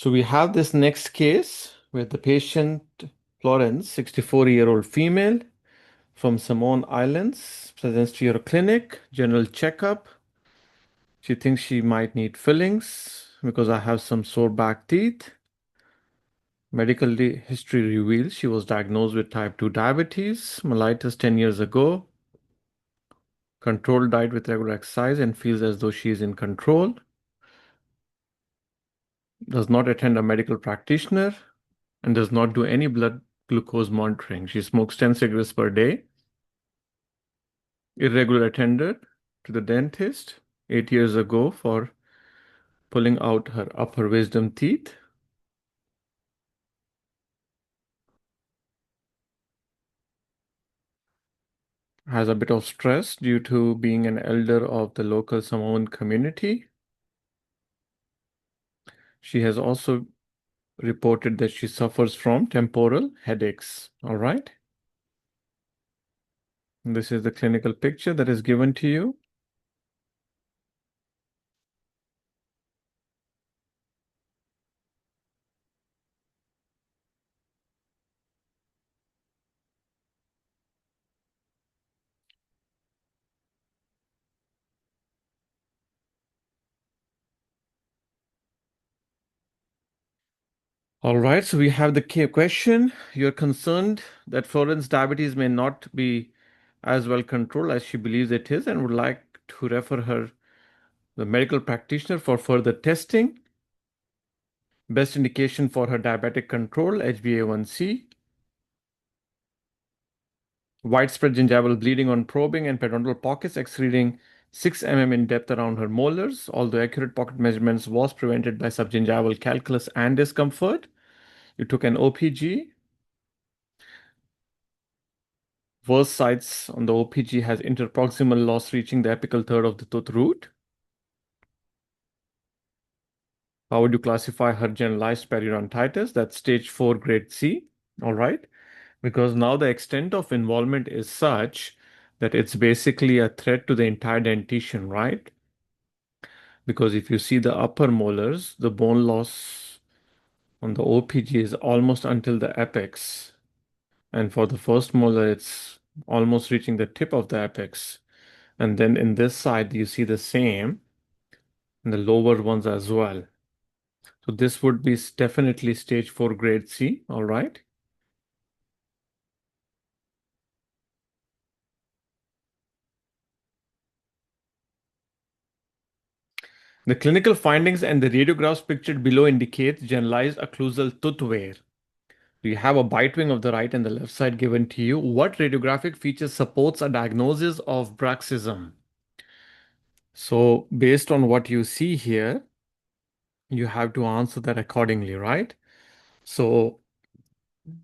So we have this next case where the patient, Florence, 64-year-old female from Samoan Islands, presents to your clinic, general checkup. She thinks she might need fillings because I have some sore back teeth. Medical history reveals she was diagnosed with type 2 diabetes, mellitus 10 years ago, controlled diet with regular exercise, and feels as though she is in control. Does not attend a medical practitioner and does not do any blood glucose monitoring. She smokes 10 cigarettes per day. Irregular attended to the dentist 8 years ago for pulling out her upper wisdom teeth. Has a bit of stress due to being an elder of the local Samoan community. She has also reported that she suffers from temporal headaches. All right. This is the clinical picture that is given to you. All right, so we have the question. You're concerned that Florence's diabetes may not be as well controlled as she believes it is and would like to refer her the medical practitioner for further testing. Best indication for her diabetic control, HbA1c. Widespread gingival bleeding on probing and periodontal pockets exceeding 6 mm in depth around her molars, although accurate pocket measurements was prevented by subgingival calculus and discomfort. You took an OPG. Worst sites on the OPG has interproximal loss reaching the apical third of the tooth root. How would you classify her generalized periodontitis? That's stage 4, grade C. All right. Because now the extent of involvement is such that it's basically a threat to the entire dentition, right? Because if you see the upper molars, the bone loss on the OPG is almost until the apex. And for the first molar, it's almost reaching the tip of the apex. And then in this side, you see the same in the lower ones as well. So this would be definitely stage 4, grade C. All right. The clinical findings and the radiographs pictured below indicate generalized occlusal tooth wear. You have a bite wing of the right and the left side given to you. What radiographic feature supports a diagnosis of bruxism? So based on what you see here, you have to answer that accordingly, right? So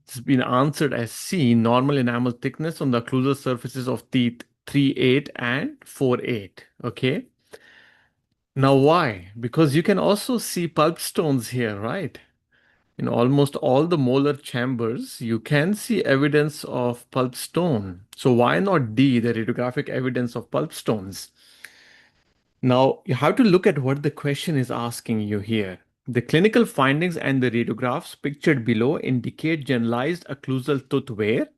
it's been answered as C, normal enamel thickness on the occlusal surfaces of teeth 3-8 and 4-8. Okay. Now why? Because you can also see pulp stones here, right? In almost all the molar chambers, you can see evidence of pulp stone. So why not D, the radiographic evidence of pulp stones? Now, you have to look at what the question is asking you here. The clinical findings and the radiographs pictured below indicate generalized occlusal tooth wear.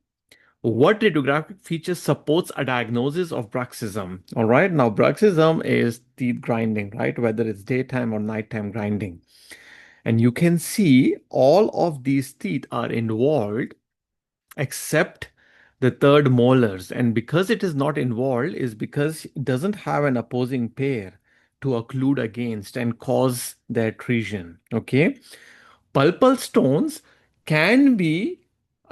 What radiographic feature supports a diagnosis of bruxism? All right, now bruxism is teeth grinding, right? Whether it's daytime or nighttime grinding. And you can see all of these teeth are involved except the third molars. And because it is not involved is because it doesn't have an opposing pair to occlude against and cause the adhesion. Okay. Pulpal stones can be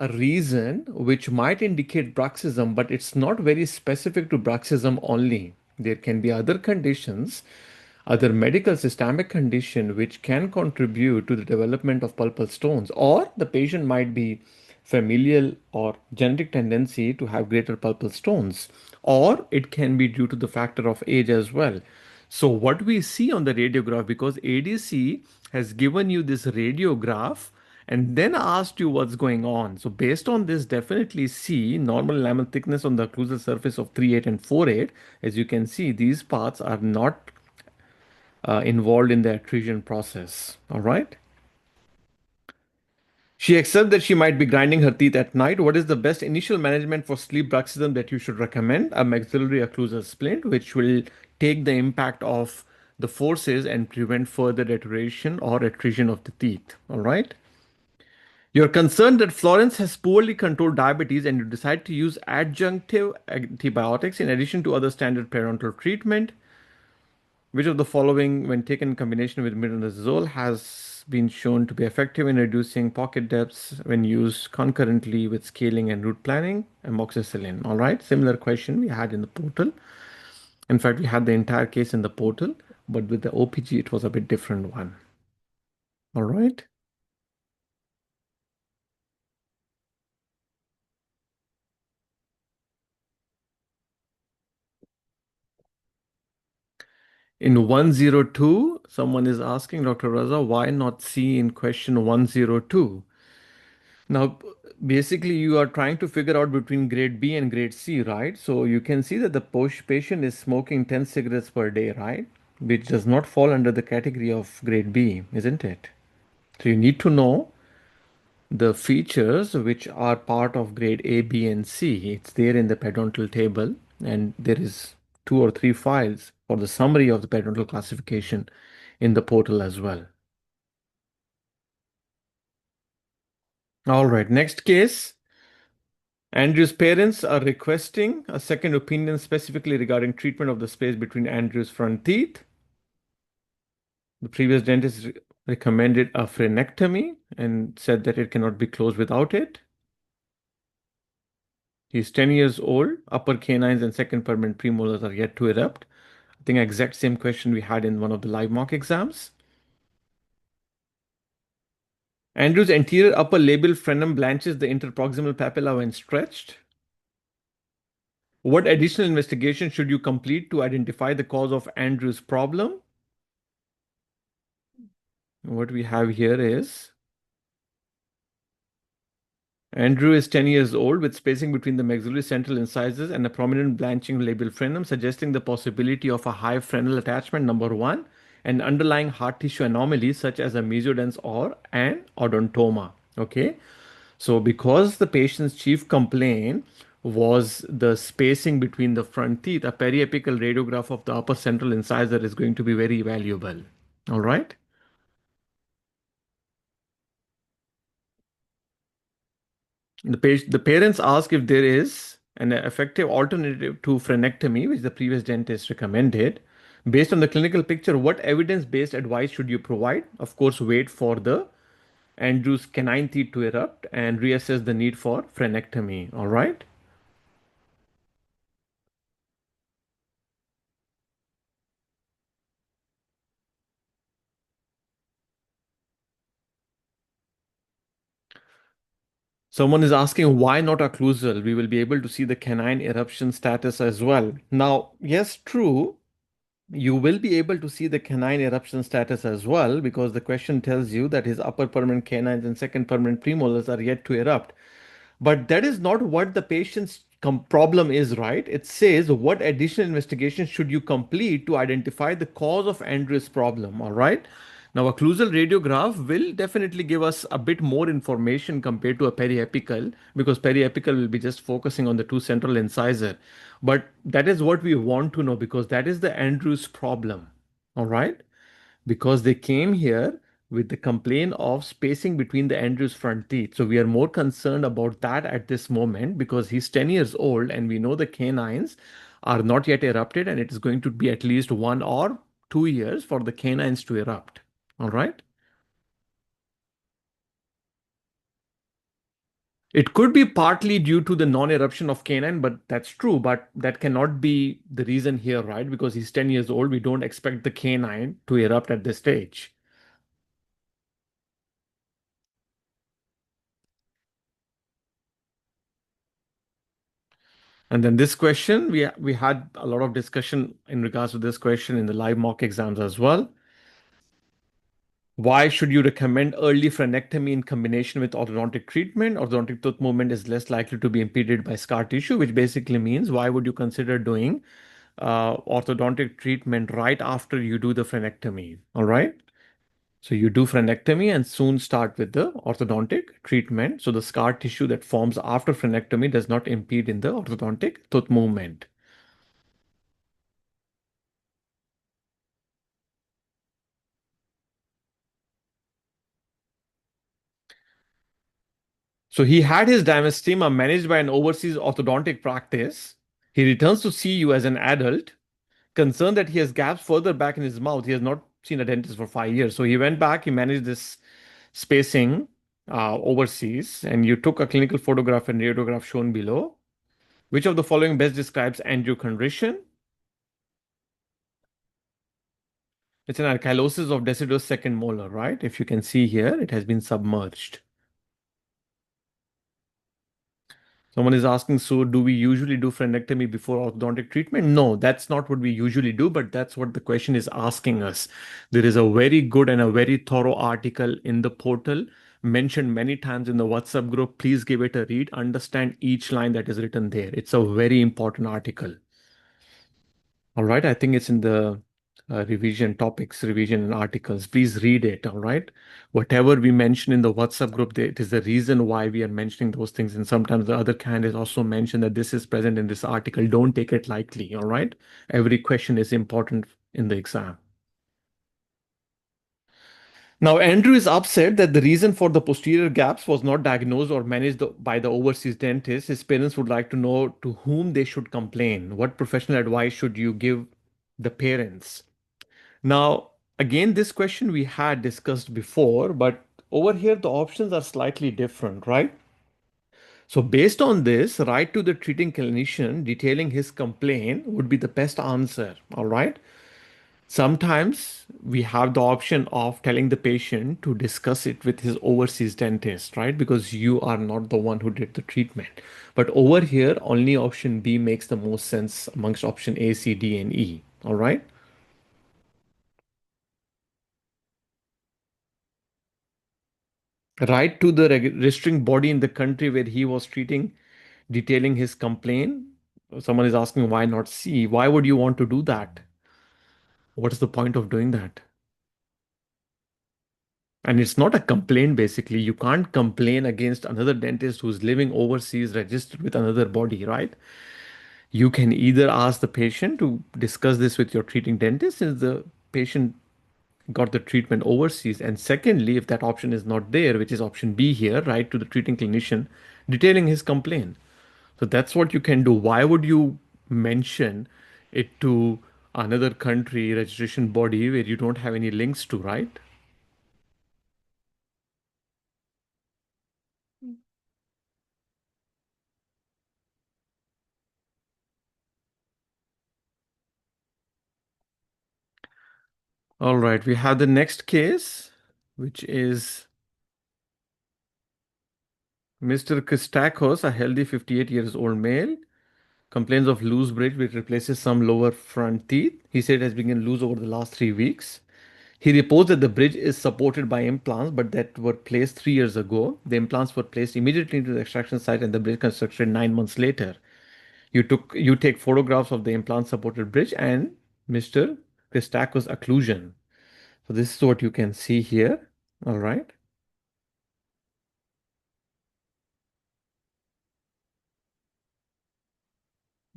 a reason which might indicate bruxism, but it's not very specific to bruxism only. There can be other conditions, other medical systemic condition which can contribute to the development of pulpal stones, or the patient might be familial or genetic tendency to have greater pulpal stones, or it can be due to the factor of age as well. So what we see on the radiograph, because ADC has given you this radiograph and then asked you what's going on. So based on this, definitely see normal enamel thickness on the occlusal surface of 3-8 and 4-8. As you can see, these parts are not involved in the adhesion process. All right. She accepts that she might be grinding her teeth at night. What is the best initial management for sleep bruxism that you should recommend? A maxillary occlusal splint, which will take the impact of the forces and prevent further deterioration or attrition of the teeth. All right. You're concerned that Florence has poorly controlled diabetes and you decide to use adjunctive antibiotics in addition to other standard parenteral treatment. Which of the following, when taken in combination with metronidazole, has been shown to be effective in reducing pocket depths when used concurrently with scaling and route planning? Amoxicillin. All right. Similar question we had in the portal. In fact, we had the entire case in the portal, but with the OPG, it was a bit different one. All right. In 102, someone is asking Dr. Raza, why not C in question 102? Now, basically, you are trying to figure out between grade B and grade C, right? So you can see that the patient is smoking 10 cigarettes per day, right? Which does not fall under the category of grade B, isn't it? So you need to know the features which are part of grade A, B, and C. It's there in the pedontal table, and there is 2 or 3 files for the summary of the pedontal classification in the portal as well. All right, next case. Andrew's parents are requesting a second opinion specifically regarding treatment of the space between Andrew's front teeth. The previous dentist recommended a frenectomy and said that it cannot be closed without it. He's 10 years old. Upper canines and second permanent premolars are yet to erupt. I think exact same question we had in one of the live mock exams. Andrew's anterior upper labial frenum blanches the interproximal papilla when stretched. What additional investigation should you complete to identify the cause of Andrew's problem? What we have here is Andrew is 10 years old with spacing between the maxillary central incisors and a prominent blanching labial frenum, suggesting the possibility of a high frenal attachment, number one, and underlying hard tissue anomalies such as a mesodense or an odontoma. Okay, so because the patient's chief complaint was the spacing between the front teeth, a periapical radiograph of the upper central incisor is going to be very valuable. All right. The parents ask if there is an effective alternative to frenectomy, which the previous dentist recommended. Based on the clinical picture, what evidence-based advice should you provide? Of course, wait for the Andrew's canine teeth to erupt and reassess the need for frenectomy. All right. Someone is asking why not occlusal? We will be able to see the canine eruption status as well. Now, yes, true. You will be able to see the canine eruption status as well because the question tells you that his upper permanent canines and second permanent premolars are yet to erupt. But that is not what the patient's problem is, right? It says what additional investigation should you complete to identify the cause of Andrews' problem, all right? Now, a occlusal radiograph will definitely give us a bit more information compared to a periapical because periapical will be just focusing on the two central incisor. But that is what we want to know because that is the Andrews problem, all right? Because they came here with the complaint of spacing between the Andrews front teeth. So we are more concerned about that at this moment because he's 10 years old and we know the canines are not yet erupted and it is going to be at least 1 or 2 years for the canines to erupt. All right. It could be partly due to the non-eruption of canine, but that's true. But that cannot be the reason here, right? Because he's 10 years old. We don't expect the canine to erupt at this stage. And then this question, we had a lot of discussion in regards to this question in the live mock exams as well. Why should you recommend early frenectomy in combination with orthodontic treatment? Orthodontic tooth movement is less likely to be impeded by scar tissue, which basically means why would you consider doing orthodontic treatment right after you do the frenectomy? All right. So you do frenectomy and soon start with the orthodontic treatment. So the scar tissue that forms after frenectomy does not impede in the orthodontic tooth movement. So he had his diastema managed by an overseas orthodontic practice. He returns to see you as an adult, concerned that he has gaps further back in his mouth. He has not seen a dentist for 5 years. So he went back, he managed this spacing overseas, and you took a clinical photograph and radiograph shown below. Which of the following best describes angiochondration? It's an alkylosis of deciduous second molar, right? If you can see here, it has been submerged. Someone is asking, so do we usually do frenectomy before orthodontic treatment? No, that's not what we usually do, but that's what the question is asking us. There is a very good and a very thorough article in the portal, mentioned many times in the WhatsApp group. Please give it a read, understand each line that is written there. It's a very important article. All right, I think it's in the revision topics, revision and articles. Please read it. All right. Whatever we mention in the WhatsApp group, it is the reason why we are mentioning those things. And sometimes the other candidates also mention that this is present in this article. Don't take it lightly. All right. Every question is important in the exam. Now, Andrew is upset that the reason for the posterior gaps was not diagnosed or managed by the overseas dentist. His parents would like to know to whom they should complain. What professional advice should you give the parents? Now, again, this question we had discussed before, but over here the options are slightly different, right? So, based on this, write to the treating clinician detailing his complaint would be the best answer, all right? Sometimes we have the option of telling the patient to discuss it with his overseas dentist, right? Because you are not the one who did the treatment. But over here, only option B makes the most sense amongst option A, C, D, and E, all right? Write to the registering body in the country where he was treating, detailing his complaint. Someone is asking why not C? Why would you want to do that? What is the point of doing that? And it's not a complaint, basically. You can't complain against another dentist who's living overseas, registered with another body, right? You can either ask the patient to discuss this with your treating dentist since the patient got the treatment overseas. And secondly, if that option is not there, which is option B here, write to the treating clinician detailing his complaint. So that's what you can do. Why would you mention it to another country registration body where you don't have any links to, right? All right, we have the next case, which is Mr. Christakos, a healthy 58 years old male, complains of loose bridge which replaces some lower front teeth. He said it has been loose over the last 3 weeks. He reports that the bridge is supported by implants, but that were placed 3 years ago. The implants were placed immediately into the extraction site, and the bridge constructed 9 months later. You take photographs of the implant supported bridge and Mr. Christakos occlusion. So this is what you can see here. All right.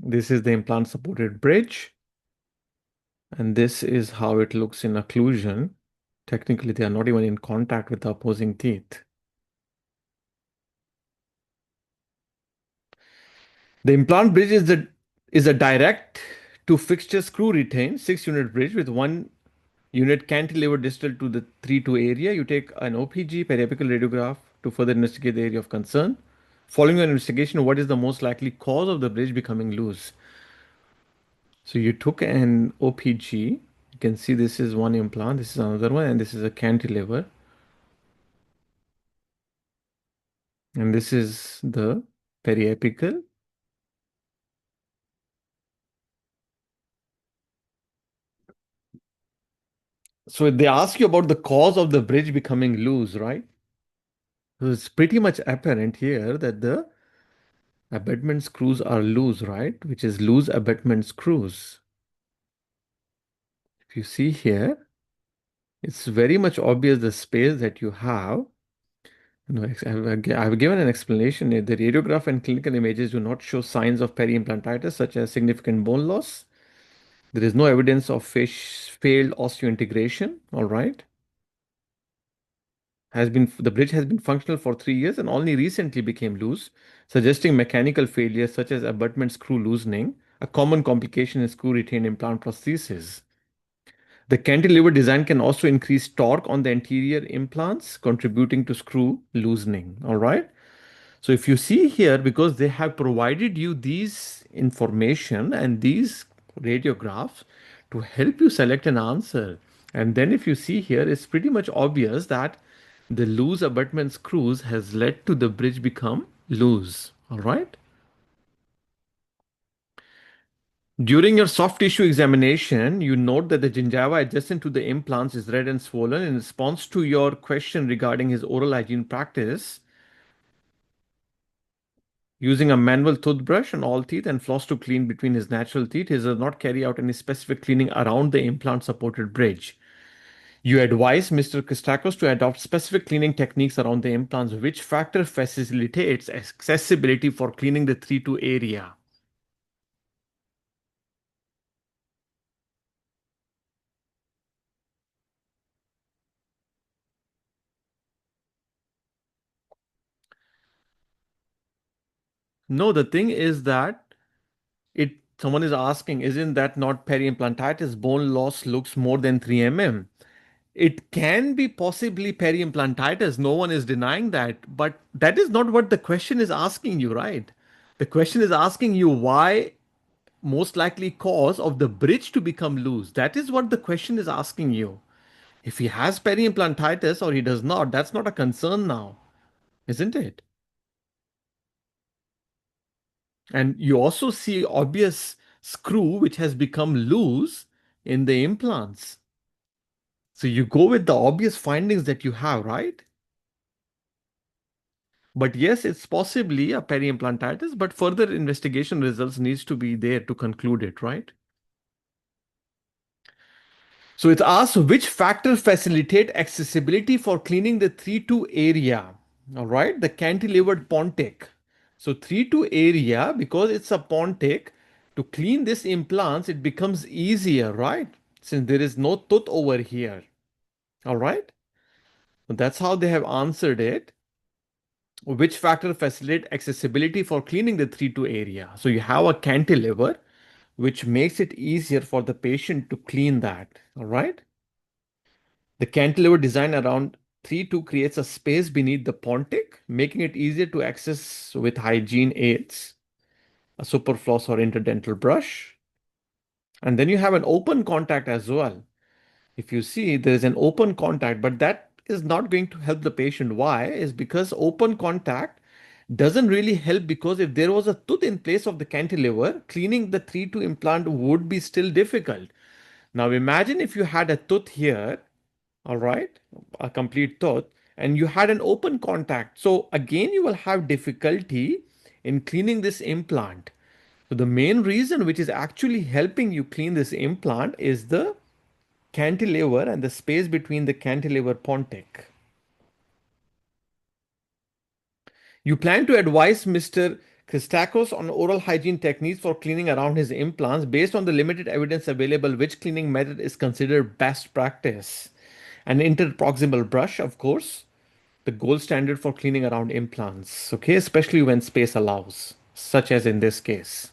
This is the implant supported bridge, and this is how it looks in occlusion. Technically, they are not even in contact with the opposing teeth. The implant bridge is a direct to fixture screw retained 6 unit bridge with 1 unit cantilever distal to the 3-2 area. You take an OPG periapical radiograph to further investigate the area of concern. Following an investigation, what is the most likely cause of the bridge becoming loose? So you took an OPG. You can see this is one implant, this is another one, and this is a cantilever. And this is the periapical. So they ask you about the cause of the bridge becoming loose, right? So it's pretty much apparent here that the abutment screws are loose, right? Which is loose abutment screws. If you see here, It's very much obvious the space that you have. No, I've given an explanation. The radiograph and clinical images do not show signs of peri-implantitis, such as significant bone loss. There is no evidence of failed osseointegration. All right. The bridge has been functional for 3 years and only recently became loose, suggesting mechanical failures such as abutment screw loosening, a common complication in screw retained implant prosthesis. The cantilever design can also increase torque on the anterior implants, contributing to screw loosening. All right. So if you see here, because they have provided you these information and these radiographs to help you select an answer. And then if you see here, it's pretty much obvious that the loose abutment screws has led to the bridge become loose. All right. During your soft tissue examination, you note that the gingiva adjacent to the implants is red and swollen. In response to your question regarding his oral hygiene practice, using a manual toothbrush on all teeth and floss to clean between his natural teeth, he does not carry out any specific cleaning around the implant supported bridge. You advise Mr. Christakis to adopt specific cleaning techniques around the implants, which factor facilitates accessibility for cleaning the 3-2 area. No, the thing is that it someone is asking, isn't that not peri-implantitis? Bone loss looks more than 3 mm. It can be possibly peri-implantitis. No one is denying that. But that is not what the question is asking you, right? The question is asking you why most likely cause of the bridge to become loose. That is what the question is asking you. If he has peri-implantitis or he does not, that's not a concern now, isn't it? And you also see obvious screw which has become loose in the implants. So you go with the obvious findings that you have, right? But yes, it's possibly a peri-implantitis, but further investigation results needs to be there to conclude it, right? So it asks which factors facilitate accessibility for cleaning the 3-2 area. All right, the cantilevered pontic. So 3-2 area, because it's a pontic, to clean this implants, it becomes easier, right? Since there is no tooth over here. All right. So that's how they have answered it. Which factor facilitate accessibility for cleaning the 3-2 area? So you have a cantilever, which makes it easier for the patient to clean that. All right. The cantilever design around 3-2 creates a space beneath the pontic, making it easier to access with hygiene aids, a superfloss or interdental brush. And then you have an open contact as well. If you see, there is an open contact, but that is not going to help the patient. Why? Is because open contact doesn't really help, because if there was a tooth in place of the cantilever, cleaning the 3-2 implant would be still difficult. Now imagine if you had a tooth here, all right, a complete tooth, and you had an open contact. So again, you will have difficulty in cleaning this implant. So the main reason which is actually helping you clean this implant is the cantilever and the space between the cantilever pontic. You plan to advise Mr. Christakis on oral hygiene techniques for cleaning around his implants based on the limited evidence available, which cleaning method is considered best practice. An interproximal brush, of course, the gold standard for cleaning around implants, okay, especially when space allows, such as in this case.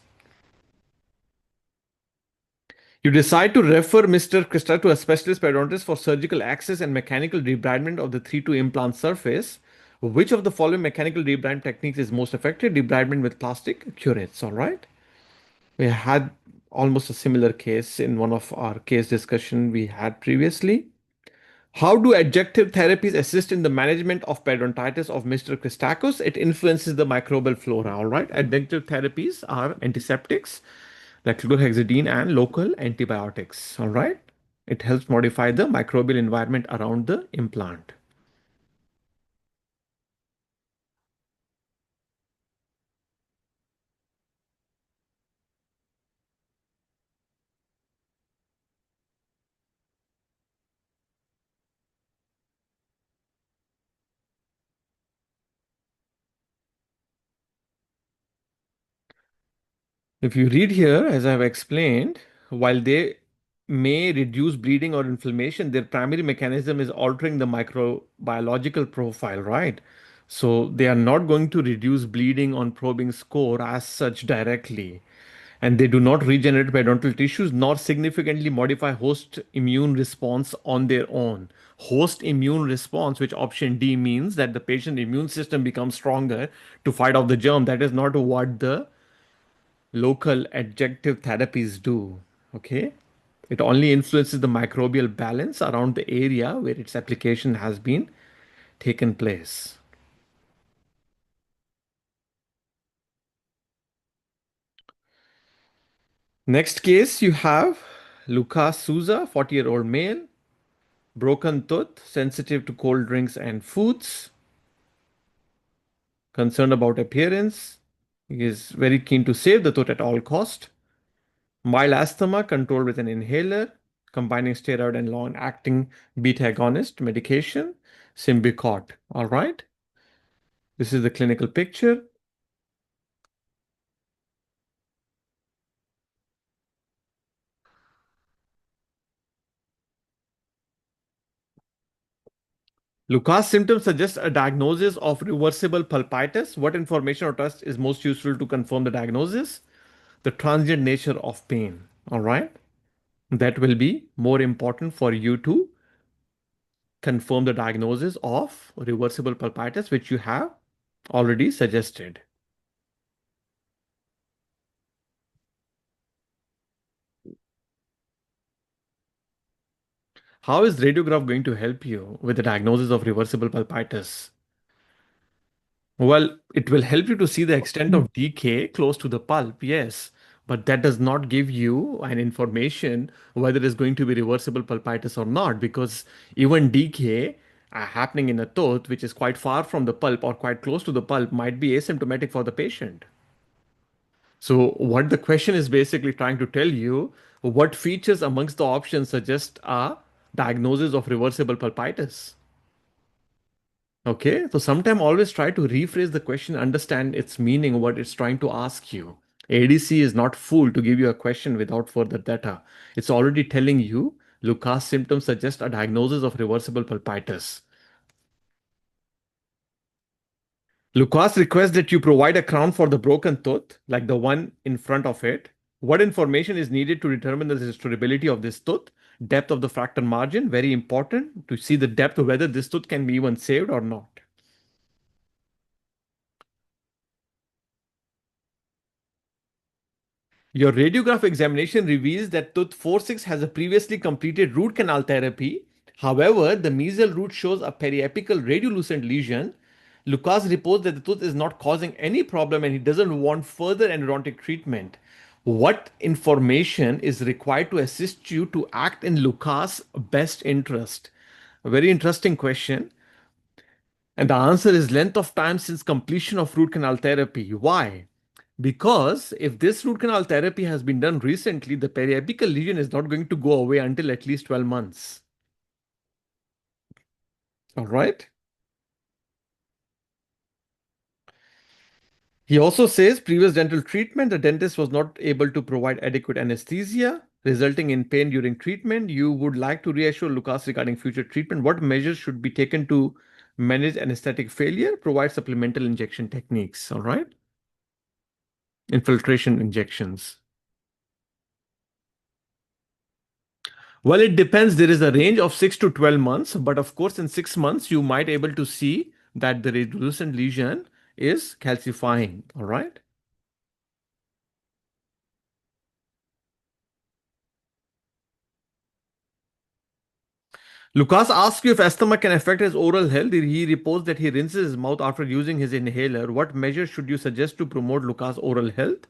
You decide to refer Mr. Krista to a specialist periodontist for surgical access and mechanical debridement of the 3-2 implant surface. Which of the following mechanical debridement techniques is most effective? Debridement with plastic curates, all right? We had almost a similar case in one of our case discussion we had previously. How do adjunctive therapies assist in the management of periodontitis of Mr. Christakis? It influences the microbial flora, all right? Adjunctive therapies are antiseptics like chlorhexidine and local antibiotics, all right? It helps modify the microbial environment around the implant. If you read here, as I've explained, while they may reduce bleeding or inflammation, their primary mechanism is altering the microbiological profile, right? So they are not going to reduce bleeding on probing score as such directly. And they do not regenerate periodontal tissues nor significantly modify host immune response on their own. Host immune response, which option D means that the patient immune system becomes stronger to fight off the germ. That is not what the local adjunctive therapies do. Okay. It only influences the microbial balance around the area where its application has been taken place. Next case, you have Lucas Souza, 40-year-old male, broken tooth, sensitive to cold drinks and foods, concerned about appearance. He is very keen to save the tooth at all cost. Mild asthma controlled with an inhaler, combining steroid and long-acting beta agonist medication, Symbicort. All right. This is the clinical picture. Lucas symptoms suggest a diagnosis of reversible pulpitis. What information or test is most useful to confirm the diagnosis? The transient nature of pain. All right. That will be more important for you to confirm the diagnosis of reversible pulpitis, which you have already suggested. How is radiograph going to help you with the diagnosis of reversible pulpitis? Well, it will help you to see the extent of decay close to the pulp, yes, but that does not give you an information whether it is going to be reversible pulpitis or not, because even decay happening in a tooth which is quite far from the pulp or quite close to the pulp might be asymptomatic for the patient. So, what the question is basically trying to tell you, what features amongst the options suggest a diagnosis of reversible pulpitis? Okay, so sometime always try to rephrase the question, understand its meaning, what it's trying to ask you. ADC is not fooled to give you a question without further data. It's already telling you Lucas symptoms suggest a diagnosis of reversible pulpitis. Lucas requests that you provide a crown for the broken tooth, like the one in front of it. What information is needed to determine the restorability of this tooth? Depth of the fractal margin, very important to see the depth of whether this tooth can be even saved or not. Your radiograph examination reveals that tooth 4-6 has a previously completed root canal therapy. However, the mesial root shows a periapical radiolucent lesion. Lucas reports that the tooth is not causing any problem and he doesn't want further endodontic treatment. What information is required to assist you to act in Lucas' best interest? A very interesting question. And the answer is length of time since completion of root canal therapy. Why? Because if this root canal therapy has been done recently, the periapical lesion is not going to go away until at least 12 months. All right. He also says previous dental treatment, the dentist was not able to provide adequate anesthesia, resulting in pain during treatment. You would like to reassure Lucas regarding future treatment. What measures should be taken to manage anesthetic failure? Provide supplemental injection techniques. All right. Infiltration injections. Well, it depends. There is a range of 6 to 12 months, but of course, in 6 months, you might able to see that the radiolucent lesion is calcifying. All right. Lucas asks you if asthma can affect his oral health. He reports that he rinses his mouth after using his inhaler. What measures should you suggest to promote Lucas' oral health?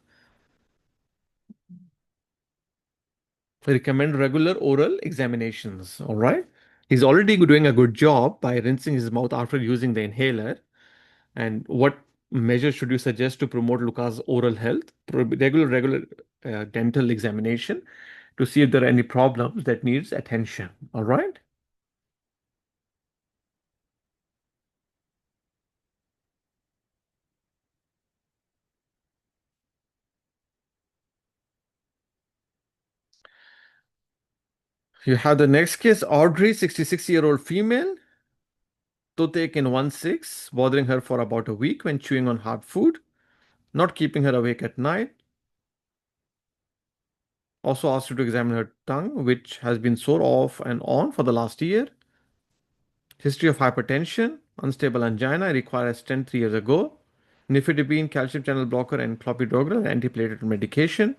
Recommend regular oral examinations. All right. He's already doing a good job by rinsing his mouth after using the inhaler. And what measures should you suggest to promote Lucas' oral health? Regular dental examination to see if there are any problems that needs attention. All right. You have the next case, Audrey, 66-year-old female, toothache in 1/6, bothering her for about a week when chewing on hard food, not keeping her awake at night. Also asked you to examine her tongue, which has been sore off and on for the last year. History of hypertension, unstable angina, required a stent 3 years ago. Nifedipine, calcium channel blocker, and clopidogrel, antiplatelet medication.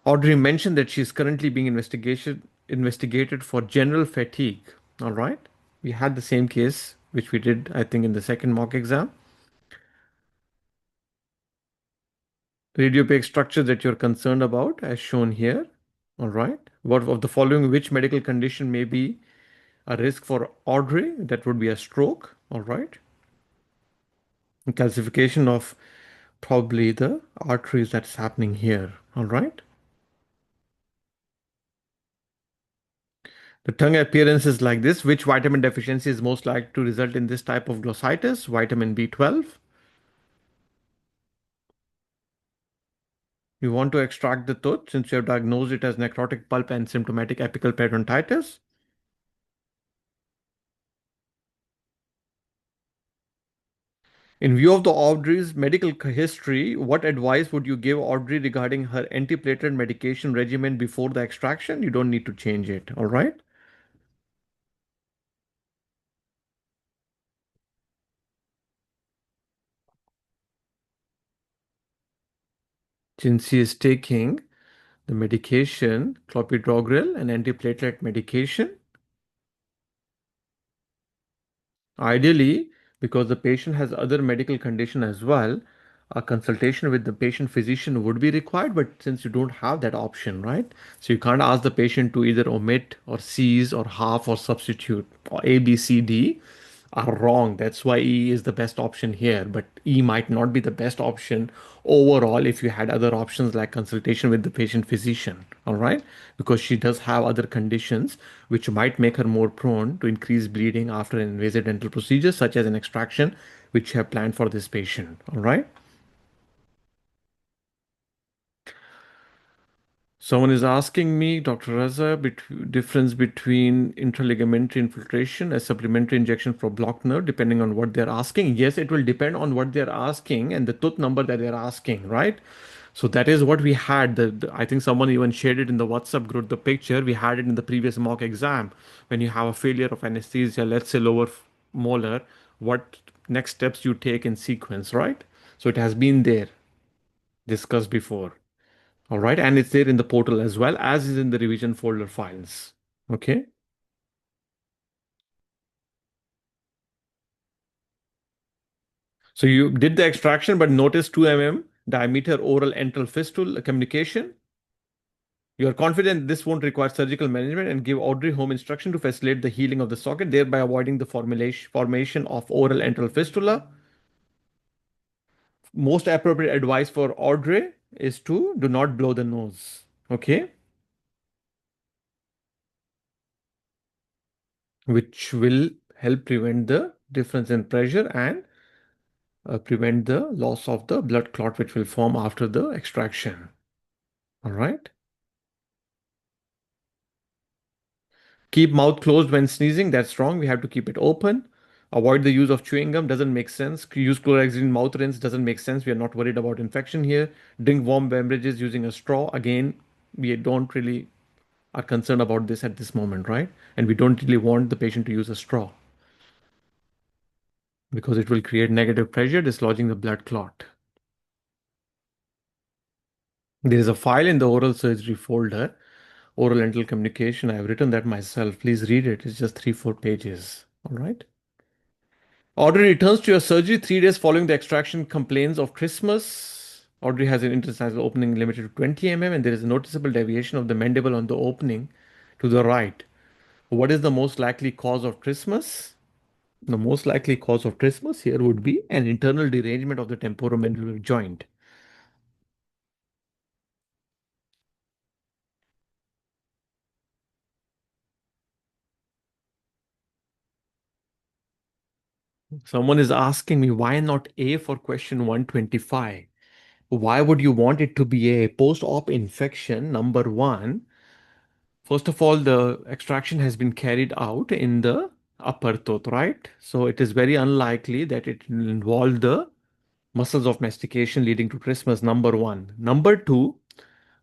Audrey mentioned that she is currently being investigated for general fatigue. All right. We had the same case, which we did, I think, in the second mock exam. Radiopaque structure that you're concerned about, as shown here. All right. What of the following, which medical condition may be a risk for Audrey? That would be a stroke. All right. And calcification of probably the arteries that's happening here. All right. The tongue appearance is like this. Which vitamin deficiency is most likely to result in this type of glossitis? Vitamin B12. You want to extract the tooth since you have diagnosed it as necrotic pulp and symptomatic apical periodontitis. In view of the Audrey's medical history, what advice would you give Audrey regarding her antiplatelet medication regimen before the extraction? You don't need to change it, all right? Since she is taking the medication, clopidogrel, and antiplatelet medication, ideally, because the patient has other medical condition as well, a consultation with the patient physician would be required, but since you don't have that option, right? So you can't ask the patient to either omit or cease or half or substitute. Or A, B, C, D are wrong. That's why E is the best option here, but E might not be the best option overall if you had other options like consultation with the patient physician, all right? Because she does have other conditions which might make her more prone to increased bleeding after an invasive dental procedure, such as an extraction, which you have planned for this patient, all right? Someone is asking me, Dr. Raza, difference between intraligamentary infiltration, a supplementary injection for blocked nerve, depending on what they're asking. Yes, it will depend on what they're asking and the tooth number that they're asking, right? So that is what we had. I think someone even shared it in the WhatsApp group, the picture. We had it in the previous mock exam. When you have a failure of anesthesia, let's say lower molar, what next steps you take in sequence, right? So it has been there, discussed before. All right, and it's there in the portal as well as is in the revision folder files. Okay. So you did the extraction, but notice 2 mm diameter oral enteral fistula communication. You are confident this won't require surgical management and give Audrey home instruction to facilitate the healing of the socket, thereby avoiding the formation of oral enteral fistula. Most appropriate advice for Audrey is to do not blow the nose. Okay. Which will help prevent the difference in pressure and prevent the loss of the blood clot which will form after the extraction. All right. Keep mouth closed when sneezing. That's wrong. We have to keep it open. Avoid the use of chewing gum. Doesn't make sense. Use chlorhexidine mouth rinse. Doesn't make sense. We are not worried about infection here. Drink warm beverages using a straw. Again, we don't really are concerned about this at this moment, right? And we don't really want the patient to use a straw because it will create negative pressure, dislodging the blood clot. There is a file in the oral surgery folder, oral dental communication. I have written that myself. Please read it. It's just 3-4 pages. All right. Audrey returns to your surgery 3 days following the extraction, complains of trismus. Audrey has an intestinal opening limited to 20 mm, and there is a noticeable deviation of the mandible on the opening to the right. What is the most likely cause of trismus? The most likely cause of trismus here would be an internal derangement of the temporomandibular joint. Someone is asking me why not A for question 125? Why would you want it to be a post-op infection? Number one, First of all, the extraction has been carried out in the upper throat, right? So it is very unlikely that it will involve the muscles of mastication leading to trismus, number one. Number two,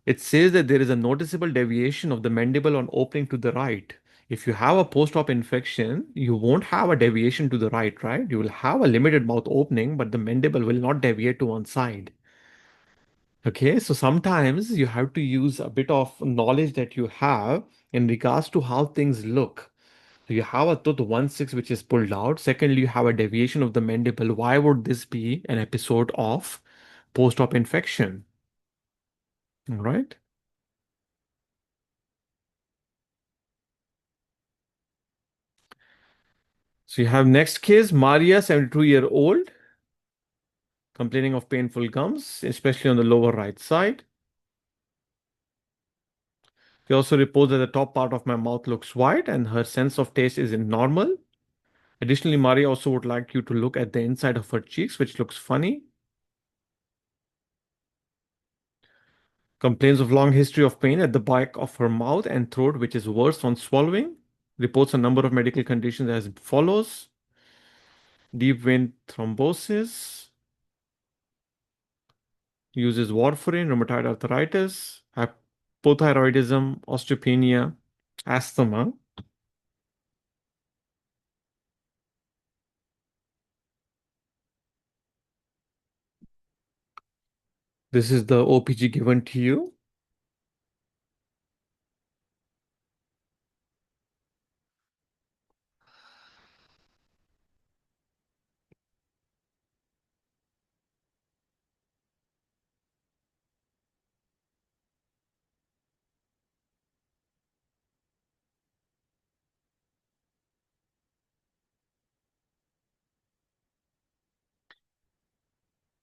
it says that there is a noticeable deviation of the mandible on opening to the right. If you have a post-op infection, you won't have a deviation to the right, right? You will have a limited mouth opening, but the mandible will not deviate to one side. Okay, so sometimes you have to use a bit of knowledge that you have in regards to how things look. So you have a tooth 1/6 which is pulled out. Secondly, you have a deviation of the mandible. Why would this be an episode of post-op infection? All right. So you have next case, Maria, 72-year-old, complaining of painful gums, especially on the lower right side. She also reports that the top part of my mouth looks white and her sense of taste is normal. Additionally, Maria also would like you to look at the inside of her cheeks, which looks funny. Complains of long history of pain at the back of her mouth and throat, which is worse on swallowing. Reports a number of medical conditions as follows: deep vein thrombosis, uses warfarin, rheumatoid arthritis, hypothyroidism, osteopenia, asthma. This is the OPG given to you.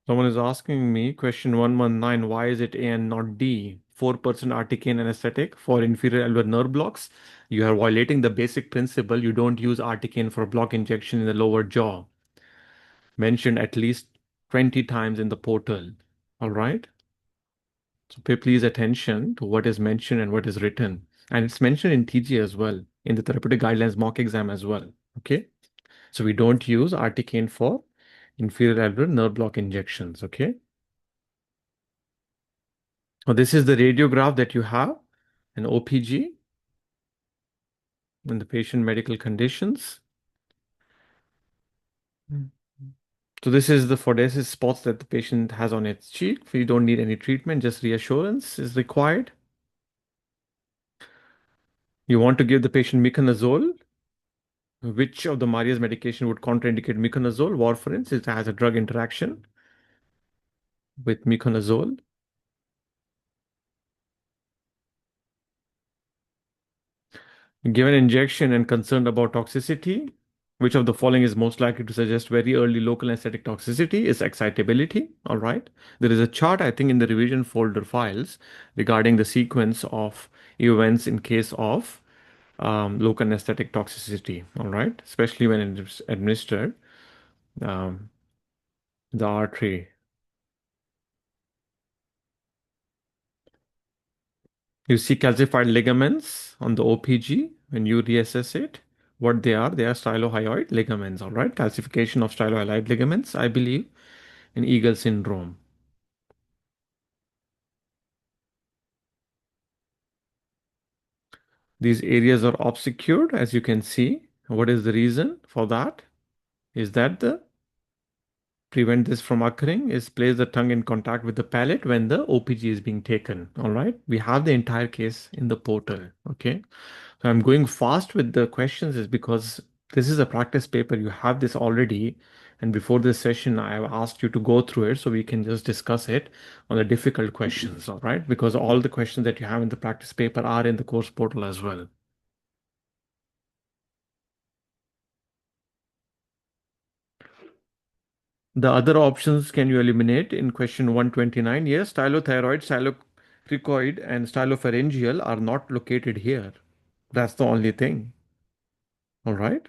Someone is asking me, question 119, why is it A and not D? 4% articaine anesthetic for inferior alveolar nerve blocks. You are violating the basic principle. You don't use articaine for block injection in the lower jaw. Mentioned at least 20 times in the portal. All right. So pay please attention to what is mentioned and what is written. And it's mentioned in TG as well, in the therapeutic guidelines mock exam as well. Okay. So we don't use articaine for inferior alveolar nerve block injections. Okay. Now, this is the radiograph that you have, an OPG, and the patient medical conditions. So this is the phoresis spots that the patient has on its cheek. You don't need any treatment, just reassurance is required. You want to give the patient miconazole. Which of the Maria's medication would contraindicate miconazole? Warfarin, since it has a drug interaction with miconazole. Given injection and concerned about toxicity, which of the following is most likely to suggest very early local anesthetic toxicity? Is excitability. All right. There is a chart, I think, in the revision folder files regarding the sequence of events in case of local anesthetic toxicity. All right. Especially when it's administered um, the artery. You see calcified ligaments on the OPG when you reassess it. What they are stylohyoid ligaments, all right? Calcification of stylohyoid ligaments, I believe, in Eagle syndrome. These areas are obscured, as you can see. What is the reason for that? Is that the prevent this from occurring is place the tongue in contact with the palate when the OPG is being taken. All right. We have the entire case in the portal. Okay. So I'm going fast with the questions is because this is a practice paper. You have this already. And before this session, I have asked you to go through it so we can just discuss it on the difficult questions. All right. Because all the questions that you have in the practice paper are in the course portal as well. The other options can you eliminate in question 129? Yes, stylothyroid, stylocricoid, and stylopharyngeal are not located here. That's the only thing. All right.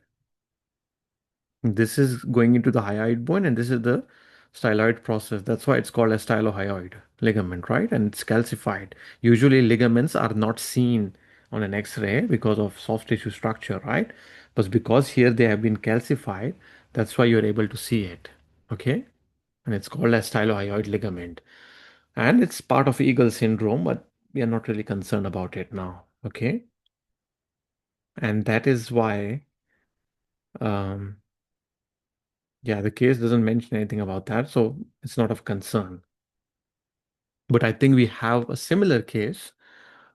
This is going into the hyoid bone, and this is the styloid process. That's why it's called a stylohyoid ligament, right? And it's calcified. Usually, ligaments are not seen on an X-ray because of soft tissue structure, right? But because here they have been calcified, that's why you're able to see it. Okay? And it's called as stylohyoid ligament. And it's part of Eagle syndrome, but we are not really concerned about it now. Okay? And that is why, um, yeah, the case doesn't mention anything about that, so it's not of concern. But I think we have a similar case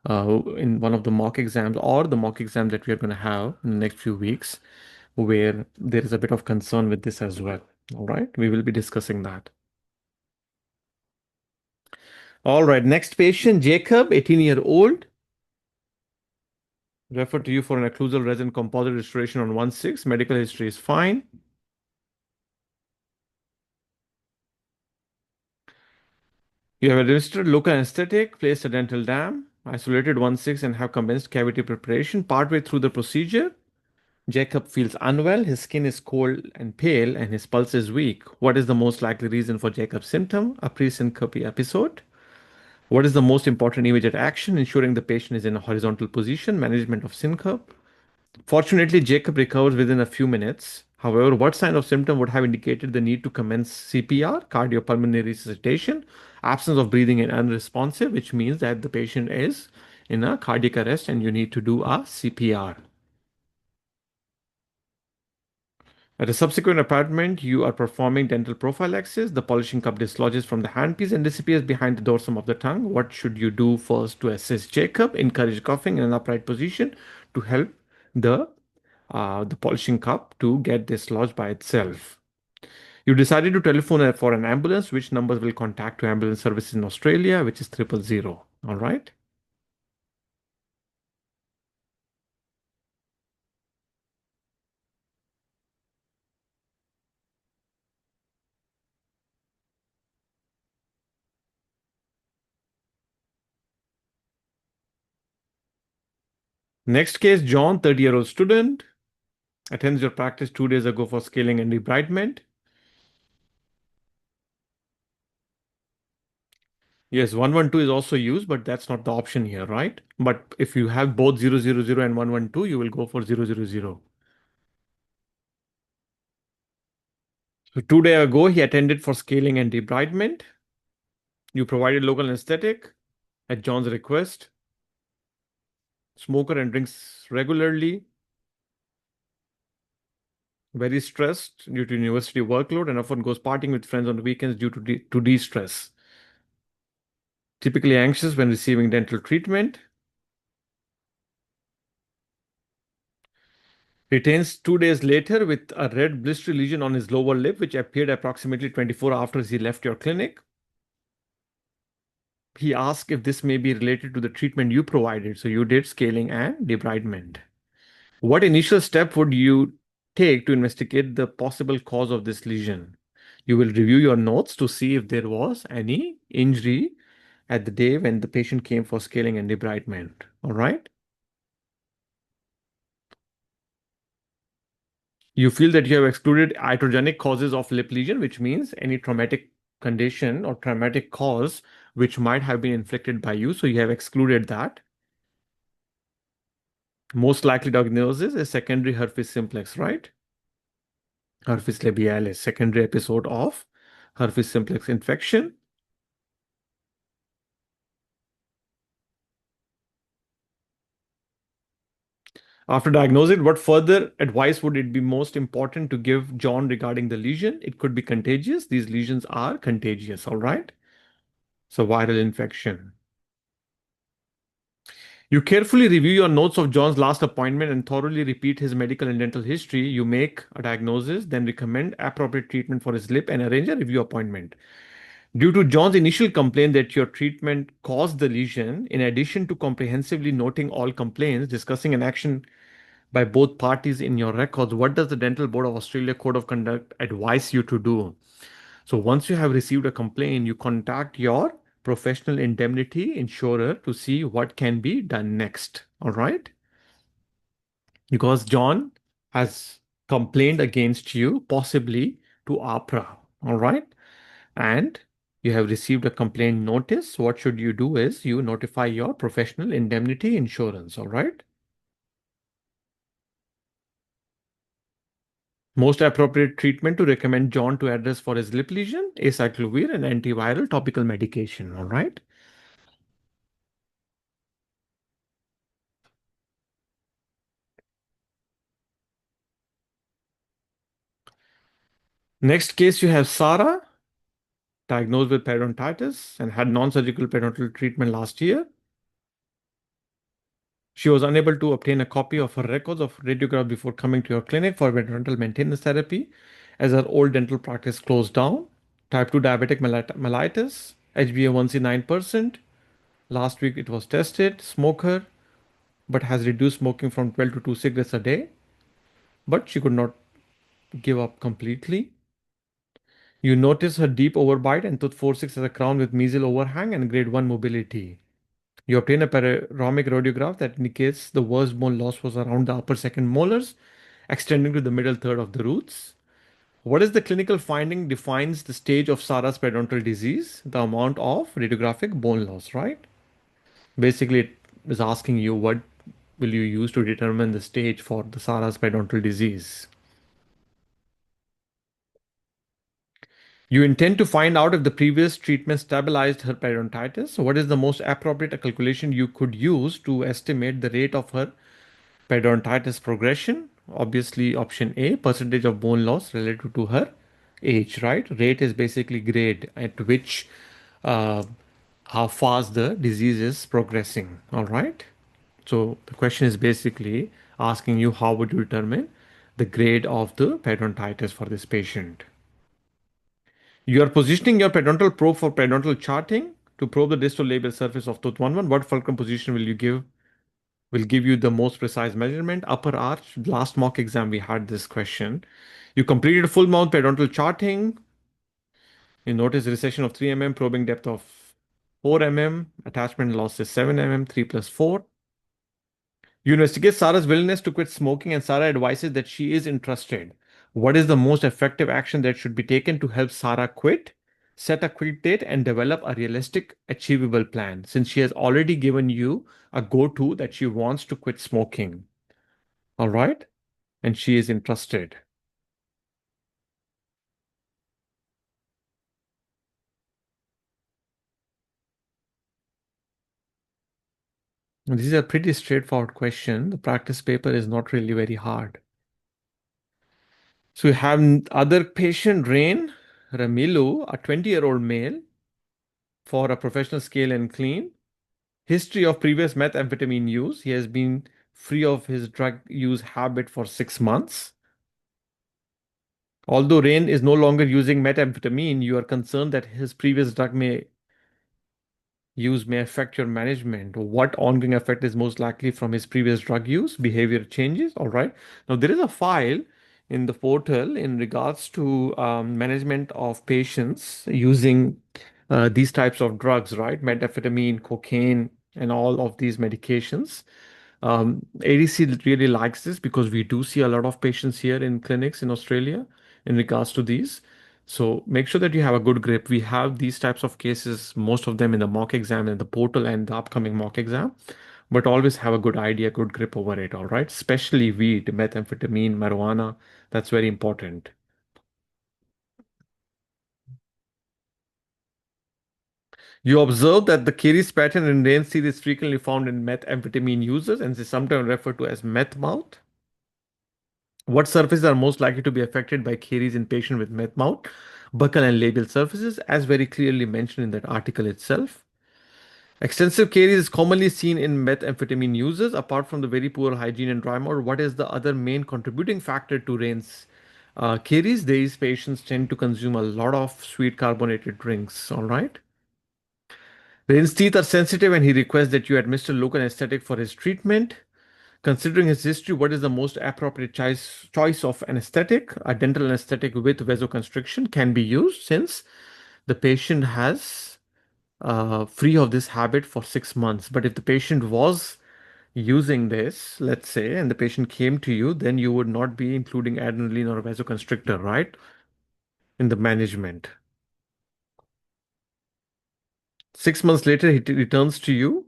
in one of the mock exams or the mock exam that we are going to have in the next few weeks, where there is a bit of concern with this as well. All right, we will be discussing that. All right, next patient, Jacob, 18-year-old, referred to you for an occlusal resin composite restoration on 1/6. Medical history is fine. You have administered local anesthetic, placed a dental dam, isolated 1/6, and have commenced cavity preparation. Partway through the procedure, Jacob feels unwell, his skin is cold and pale, and his pulse is weak. What is the most likely reason for Jacob's symptom? A presyncope episode. What is the most important immediate action? Ensuring the patient is in a horizontal position, management of syncope. Fortunately, Jacob recovers within a few minutes. However, what sign of symptom would have indicated the need to commence CPR, cardiopulmonary resuscitation, absence of breathing and unresponsive, which means that the patient is in a cardiac arrest and you need to do a CPR. At a subsequent apartment, you are performing dental prophylaxis. The polishing cup dislodges from the handpiece and disappears behind the dorsum of the tongue. What should you do first to assist Jacob? Encourage coughing in an upright position to help the the polishing cup to get dislodged by itself. You decided to telephone for an ambulance. Which numbers will contact to ambulance services in Australia, which is 000. All right. Next case, John, 30-year-old student, attends your practice 2 days ago for scaling and debridement. Yes, 112 is also used, but that's not the option here, right? But if you have both 000 and 112, you will go for 000. So 2 days ago, he attended for scaling and debridement. You provided local anesthetic at John's request. Smoker and drinks regularly. Very stressed due to university workload and often goes partying with friends on the weekends due to de-stress. Typically anxious when receiving dental treatment. Retains 2 days later with a red blistery lesion on his lower lip, which appeared approximately 24 hours after he left your clinic. He asked if this may be related to the treatment you provided. So you did scaling and debridement. What initial step would you take to investigate the possible cause of this lesion? You will review your notes to see if there was any injury at the day when the patient came for scaling and debridement. All right. You feel that you have excluded iatrogenic causes of lip lesion, which means any traumatic condition or traumatic cause which might have been inflicted by you. So you have excluded that. Most likely diagnosis is secondary herpes simplex, right? Herpes labialis, secondary episode of herpes simplex infection. After diagnosing, what further advice would it be most important to give John regarding the lesion? It could be contagious. These lesions are contagious, all right? So viral infection. You carefully review your notes of John's last appointment and thoroughly repeat his medical and dental history. You make a diagnosis, then recommend appropriate treatment for his lip and arrange a review appointment. Due to John's initial complaint that your treatment caused the lesion, in addition to comprehensively noting all complaints, discussing an action by both parties in your records, what does the Dental Board of Australia Code of Conduct advise you to do? So once you have received a complaint, you contact your professional indemnity insurer to see what can be done next. All right? Because John has complained against you, possibly to AHPRA. All right? And You have received a complaint notice. What should you do is you notify your professional indemnity insurance, all right? Most appropriate treatment to recommend John to address for his lip lesion, acyclovir, an antiviral topical medication, all right? Next case, you have Sarah, diagnosed with periodontitis and had non-surgical periodontal treatment last year. She was unable to obtain a copy of her records of radiograph before coming to your clinic for dental maintenance therapy as her old dental practice closed down. Type 2 diabetic mellitus, HbA1c 9%. Last week it was tested, smoker, but has reduced smoking from 12 to 2 cigarettes a day. But she could not give up completely. You notice her deep overbite and tooth 4-6 as a crown with mesial overhang and grade 1 mobility. You obtain a panoramic radiograph that indicates the worst bone loss was around the upper second molars, extending to the middle third of the roots. What is the clinical finding defines the stage of Sarah's periodontal disease, the amount of radiographic bone loss, right? Basically, it is asking you what will you use to determine the stage for the Sarah's periodontal disease. You intend to find out if the previous treatment stabilized her periodontitis. So what is the most appropriate calculation you could use to estimate the rate of her periodontitis progression? Obviously, option A, percentage of bone loss relative to her age, right? Rate is basically grade at which uh, how fast the disease is progressing, all right? So the question is basically asking you how would you determine the grade of the periodontitis for this patient. You are positioning your periodontal probe for periodontal charting to probe the distal labial surface of tooth 1-1. What fulcrum position will you give? Will give you the most precise measurement. Upper arch, last mock exam we had this question. You completed full mouth periodontal charting. You notice recession of 3 mm, probing depth of 4 mm, attachment loss is 7 mm, 3 plus 4. You investigate Sarah's willingness to quit smoking, and Sarah advises that she is interested. What is the most effective action that should be taken to help Sarah quit? Set a quit date and develop a realistic, achievable plan, since she has already given you a go to that she wants to quit smoking. All right? And she is interested. This is a pretty straightforward question. The practice paper is not really very hard. So we have other patient, Rain Ramilu, a 20-year-old male, for a professional scale and clean. History of previous methamphetamine use. He has been free of his drug use habit for 6 months. Although Rain is no longer using methamphetamine, you are concerned that his previous drug use may affect your management. What ongoing effect is most likely from his previous drug use? Behavior changes. All right. Now, there is a file in the portal in regards to management of patients using these types of drugs, right? Methamphetamine, cocaine, and all of these medications. ADC really likes this because we do see a lot of patients here in clinics in Australia in regards to these. So make sure that you have a good grip. We have these types of cases, most of them in the mock exam and the portal and the upcoming mock exam, but always have a good idea, good grip over it, all right? Especially weed, methamphetamine, marijuana, that's very important. You observe that the caries pattern in rain seed is frequently found in methamphetamine users and is sometimes referred to as meth mouth. What surfaces are most likely to be affected by caries in patients with meth mouth? Buccal and labial surfaces, as very clearly mentioned in that article itself. Extensive caries is commonly seen in methamphetamine users. Apart from the very poor hygiene and dry mouth, what is the other main contributing factor to Rain's caries? These patients tend to consume a lot of sweet carbonated drinks. All right. Rain's teeth are sensitive, and he requests that you administer local anesthetic for his treatment. Considering his history, what is the most appropriate choice of anesthetic? A dental anesthetic with vasoconstriction can be used since the patient has free of this habit for 6 months. But if the patient was using this, let's say, and the patient came to you, then you would not be including adrenaline or vasoconstrictor, right, in the management. 6 months later, he returns to you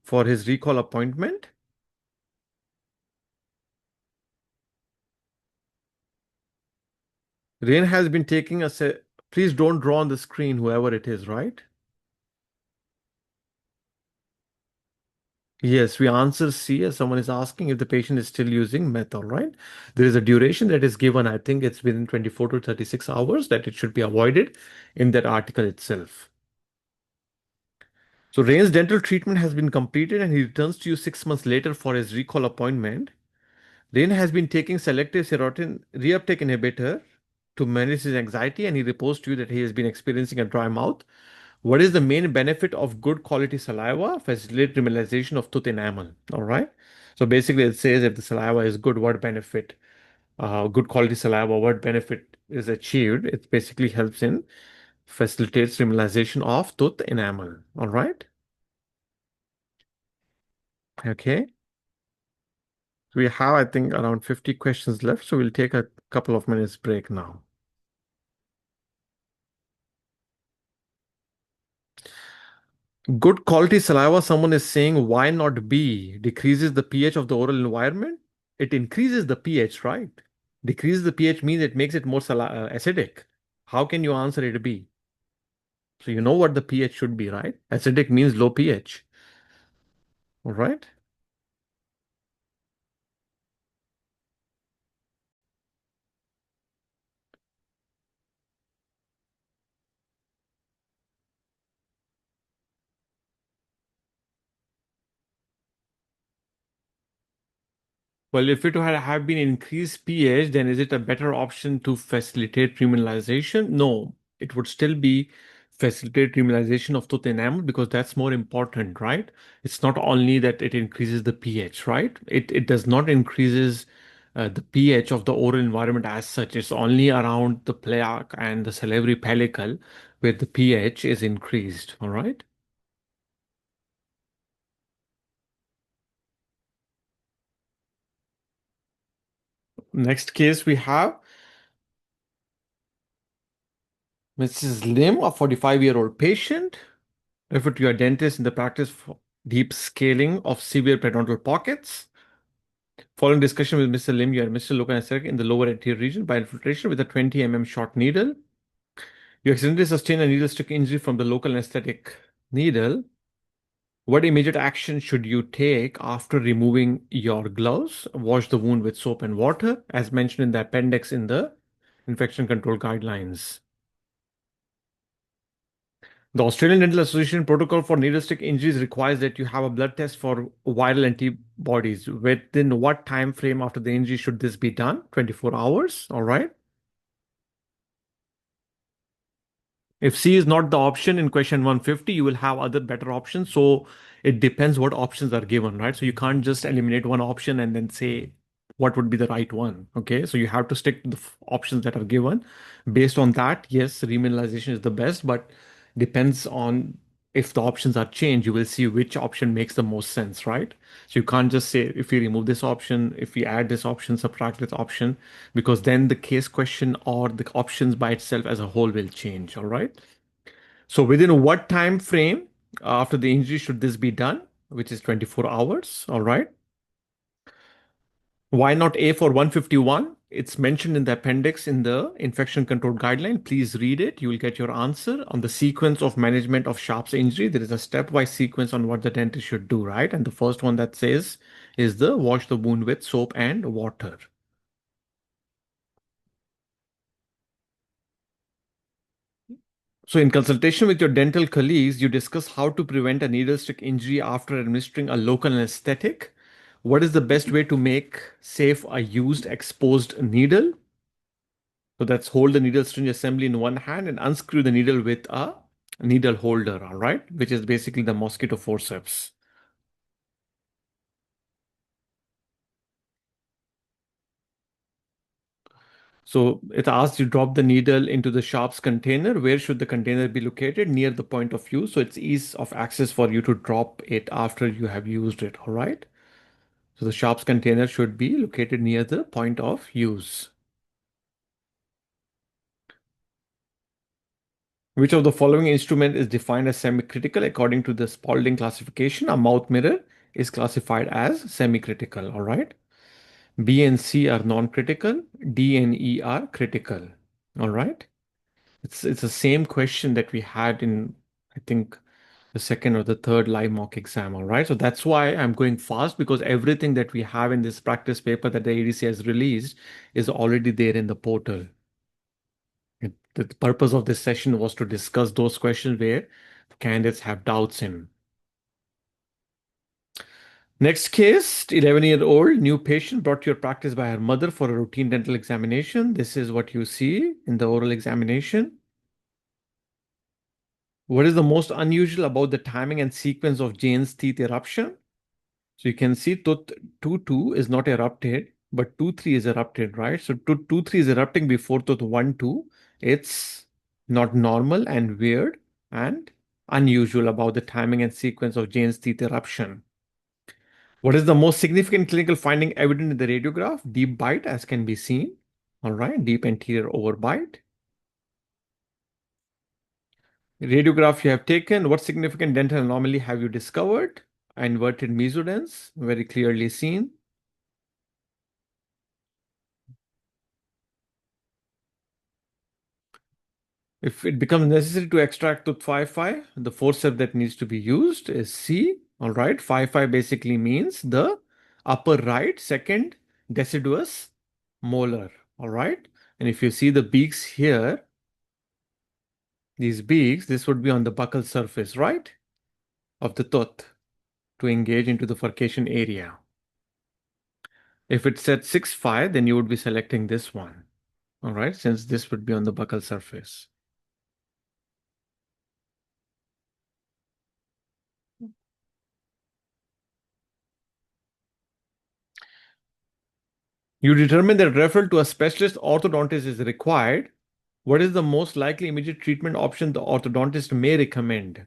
for his recall appointment. Rain has been taking please don't draw on the screen, whoever it is, right? Yes, we answer C as someone is asking if the patient is still using method, right? There is a duration that is given. I think it's within 24 to 36 hours that it should be avoided in that article itself. So Rain's dental treatment has been completed and he returns to you 6 months later for his recall appointment. Rain has been taking selective serotonin reuptake inhibitor to manage his anxiety and he reports to you that he has been experiencing a dry mouth. What is the main benefit of good quality saliva? Facilitate reminalization of tooth enamel. All right. So basically, it says if the saliva is good, what benefit? Good quality saliva, what benefit is achieved? It basically helps in facilitates reminalization of tooth enamel. All right. Okay. We have, I think, around 50 questions left, so we'll take a couple of minutes break now. Good quality saliva, someone is saying, why not B? Decreases the pH of the oral environment? It increases the pH, right? Decreases the pH means it makes it more acidic. How can you answer it B? So you know what the pH should be, right? Acidic means low pH. All right. Well, if it have been increased pH, then is it a better option to facilitate remineralization? No, it would still be facilitate remineralization of tooth enamel because that's more important, right? It's not only that it increases the pH, right? It does not increases the pH of the oral environment as such. It's only around the plaque and the salivary pellicle where the pH is increased, all right? Next case we have Mrs. Lim, a 45-year-old patient. Refer to your dentist in the practice for deep scaling of severe periodontal pockets. Following discussion with Mr. Lim, you had Mr. local anesthetic in the lower anterior region by infiltration with a 20 short needle. You accidentally sustained a needle stick injury from the local anesthetic needle. What immediate action should you take after removing your gloves? Wash the wound with soap and water, as mentioned in the appendix in the infection control guidelines. The Australian Dental Association protocol for needle stick injuries requires that you have a blood test for viral antibodies. Within what time frame after the injury should this be done? 24 hours. All right. If C is not the option in question 150, you will have other better options. So it depends what options are given, right? So you can't just eliminate one option and then say what would be the right one. Okay. So you have to stick to the options that are given. Based on that, yes, remineralization is the best, but depends on if the options are changed, you will see which option makes the most sense, right? So you can't just say if we remove this option, if we add this option, subtract this option, because then the case question or the options by itself as a whole will change. All right. So within what time frame after the injury should this be done? Which is 24 hours. All right. Why not A for 151? It's mentioned in the appendix in the infection control guideline. Please read it. You will get your answer on the sequence of management of Sharp's injury. There is a stepwise sequence on what the dentist should do, right? And the first one that says is the wash the wound with soap and water. So, in consultation with your dental colleagues, you discuss how to prevent a needle stick injury after administering a local anesthetic. What is the best way to make safe a used exposed needle? So that's hold the needle syringe assembly in one hand and unscrew the needle with a needle holder, all right, which is basically the mosquito forceps. So it asks you drop the needle into the sharps container. Where should the container be located? Near the point of use. So it's ease of access for you to drop it after you have used it, all right? So the sharps container should be located near the point of use. Which of the following instrument is defined as semi-critical according to the Spalding classification? A mouth mirror is classified as semi-critical, all right? B and C are non-critical. D and E are critical, all right? It's the same question that we had in, I think, the second or the third live mock exam, all right? So that's why I'm going fast, because everything that we have in this practice paper that the ADC has released is already there in the portal. The purpose of this session was to discuss those questions where candidates have doubts in. Next case, 11-year-old new patient brought to your practice by her mother for a routine dental examination. This is what you see in the oral examination. What is the most unusual about the timing and sequence of Jane's teeth eruption? So you can see tooth 2-2 is not erupted, but 2-3 is erupted, right? So tooth 2-3 is erupting before tooth 1-2. It's not normal and weird and unusual about the timing and sequence of Jane's teeth eruption. What is the most significant clinical finding evident in the radiograph? Deep bite, as can be seen. All right, deep anterior overbite. Radiograph you have taken. What significant dental anomaly have you discovered? Inverted mesodens, very clearly seen. If it becomes necessary to extract tooth 5-5, the forceps that needs to be used is C. All right, 5-5 basically means the upper right second deciduous molar. All right, and if you see the beaks here, these beaks, this would be on the buccal surface, right, of the tooth to engage into the furcation area. If it's at 6-5, then you would be selecting this one. All right, since this would be on the buccal surface. You determine that referral to a specialist orthodontist is required. What is the most likely immediate treatment option the orthodontist may recommend?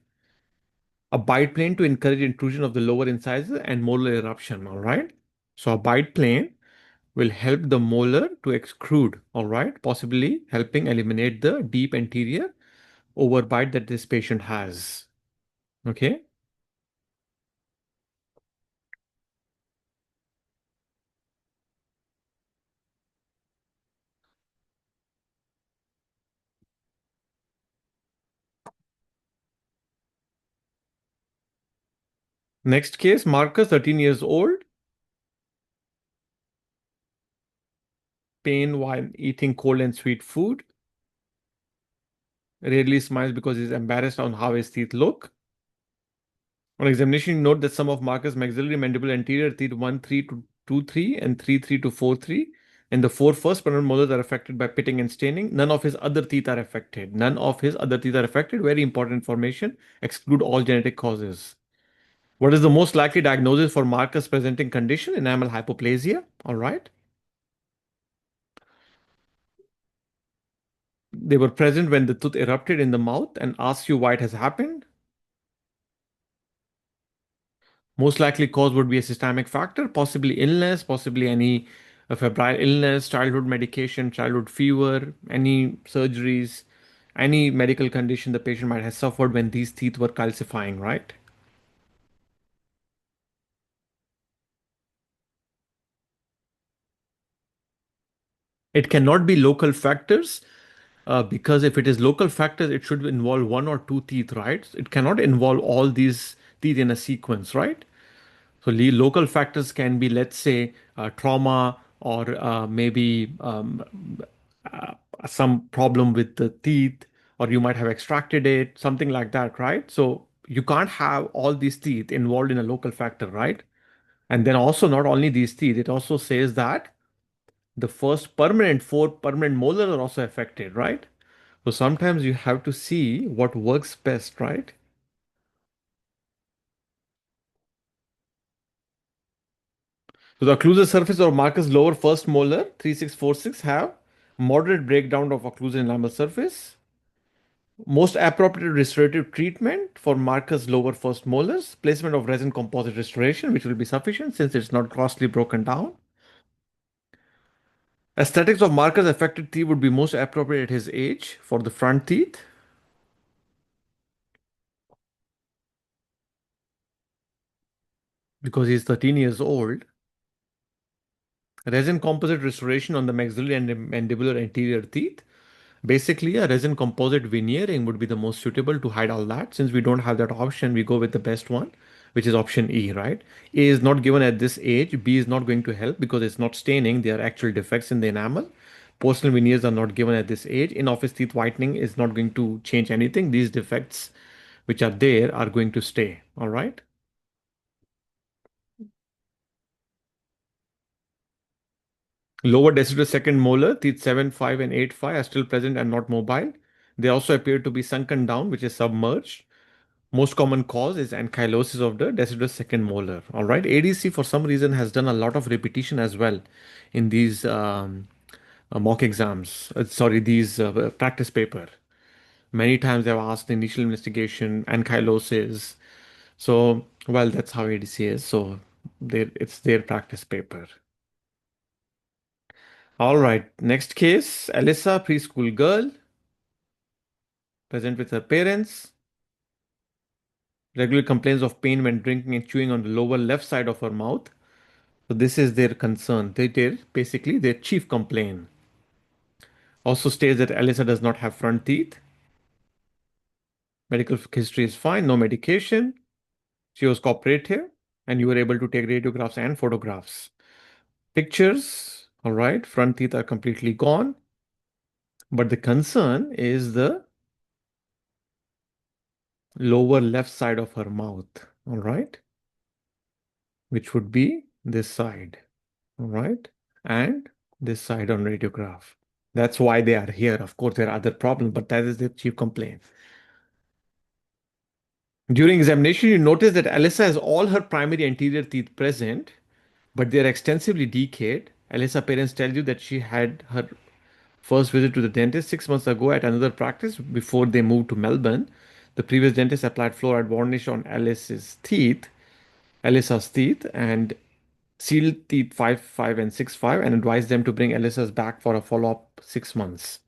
A bite plane to encourage intrusion of the lower incisor and molar eruption, all right? So a bite plane will help the molar to extrude, all right? Possibly helping eliminate the deep anterior overbite that this patient has, okay? Next case, Marcus, 13 years old, pain while eating cold and sweet food, rarely smiles because he's embarrassed on how his teeth look. On examination, note that some of Marcus' maxillary mandible anterior teeth 1-3 to 2-3 and 3-3 to 4-3 and the four first permanent molars are affected by pitting and staining. None of his other teeth are affected. None of his other teeth are affected. Very important information. Exclude all genetic causes. What is the most likely diagnosis for Marcus presenting condition? Enamel hypoplasia. All right. They were present when the tooth erupted in the mouth and ask you why it has happened. Most likely cause would be a systemic factor, possibly illness, possibly any febrile illness, childhood medication, childhood fever, any surgeries, any medical condition the patient might have suffered when these teeth were calcifying, right? It cannot be local factors because if it is local factors, it should involve one or two teeth, right? It cannot involve all these teeth in a sequence, right? So local factors can be, let's say, trauma or maybe uh, some problem with the teeth, or you might have extracted it, something like that, right? So you can't have all these teeth involved in a local factor, right? And then also not only these teeth, it also says that the first four permanent molars are also affected, right? So sometimes you have to see what works best, right? So the occlusal surface of Marcus' lower first molar, 3646, have moderate breakdown of occlusal enamel surface. Most appropriate restorative treatment for Marcus' lower first molars, placement of resin composite restoration, which will be sufficient since it's not grossly broken down. Aesthetics of Marcus' affected teeth would be most appropriate at his age for the front teeth. because he's 13 years old. Resin composite restoration on the maxillary and mandibular anterior teeth. Basically, a resin composite veneering would be the most suitable to hide all that. Since we don't have that option, we go with the best one, which is option E, right? A is not given at this age. B is not going to help because it's not staining. They are actual defects in the enamel. Porcelain veneers are not given at this age. In-office teeth whitening is not going to change anything. These defects which are there are going to stay. All right. Lower deciduous second molar, teeth 7, 5, and 8, 5 are still present and not mobile. They also appear to be sunken down, which is submerged. Most common cause is ankylosis of the deciduous second molar. All right. ADC for some reason has done a lot of repetition as well in these mock exams. Sorry, these practice paper. Many times they've asked initial investigation, ankylosis. So, well, that's how ADC is. So, it's their practice paper. All right. Next case, Alyssa, preschool girl, present with her parents. Regular complaints of pain when drinking and chewing on the lower left side of her mouth. So this is their concern. They basically their chief complaint. Also states that Alyssa does not have front teeth. Medical history is fine, no medication. She was cooperative, and you were able to take radiographs and photographs. Pictures, all right, front teeth are completely gone. But the concern is the lower left side of her mouth, all right, which would be this side, all right, and this side on radiograph. That's why they are here. Of course, there are other problems, but that is their chief complaint. During examination, you notice that Alyssa has all her primary anterior teeth present, but they are extensively decayed. Alyssa parents tell you that she had her first visit to the dentist 6 months ago at another practice before they moved to Melbourne. The previous dentist applied fluoride varnish on Alyssa's teeth, and sealed teeth 5, 5, and 6, 5, and advised them to bring Alyssa's back for a follow-up 6 months.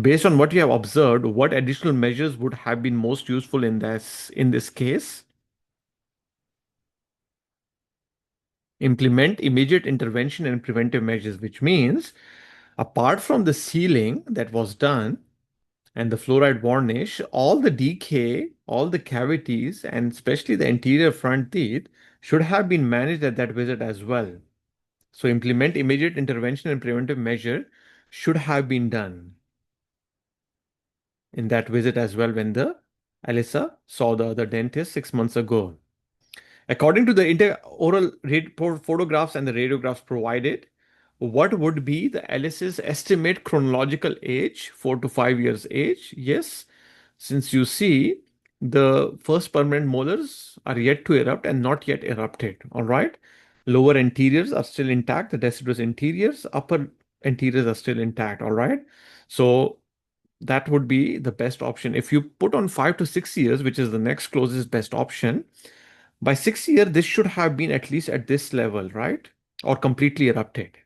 Based on what you have observed, what additional measures would have been most useful in this case? Implement immediate intervention and preventive measures, which means apart from the sealing that was done and the fluoride varnish, all the decay, all the cavities, and especially the anterior front teeth should have been managed at that visit as well. So implement immediate intervention and preventive measure should have been done in that visit as well when the Alyssa saw the other dentist 6 months ago. According to the intraoral photographs and the radiographs provided, what would be the Alice's estimate chronological age, 4 to 5 years age? Yes, since you see the first permanent molars are yet to erupt and not yet erupted. All right. Lower anteriors are still intact. The deciduous interiors, upper anteriors are still intact. All right. So that would be the best option. If you put on 5 to 6 years, which is the next closest best option, by 6 year, this should have been at least at this level, right? Or completely erupted.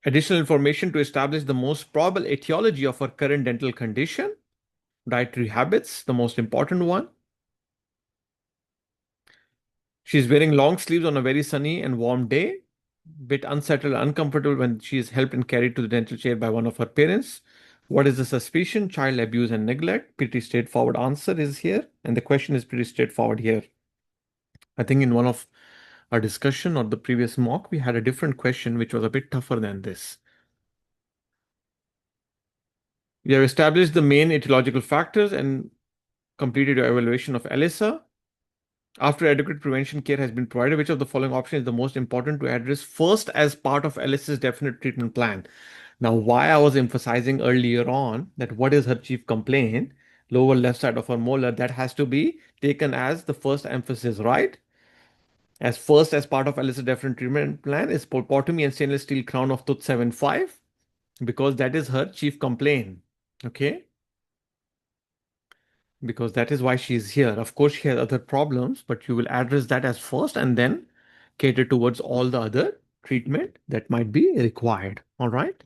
Additional information to establish the most probable etiology of her current dental condition. Dietary habits, the most important one. She's wearing long sleeves on a very sunny and warm day. Bit unsettled, uncomfortable when she is helped and carried to the dental chair by one of her parents. What is the suspicion? Child abuse and neglect. Pretty straightforward answer is here. And the question is pretty straightforward here. I think in one of our discussion or the previous mock, we had a different question which was a bit tougher than this. We have established the main etiological factors and completed your evaluation of Alyssa. After adequate prevention care has been provided, which of the following option is the most important to address first as part of Alyssa's definite treatment plan? Now, why I was emphasizing earlier on that what is her chief complaint, lower left side of her molar, that has to be taken as the first emphasis, right? As first as part of Alyssa's definite treatment plan is pulpotomy and stainless steel crown of tooth 7-5, because that is her chief complaint. Okay. Because that is why she's here. Of course, she has other problems, but you will address that as first and then cater towards all the other treatment that might be required. All right.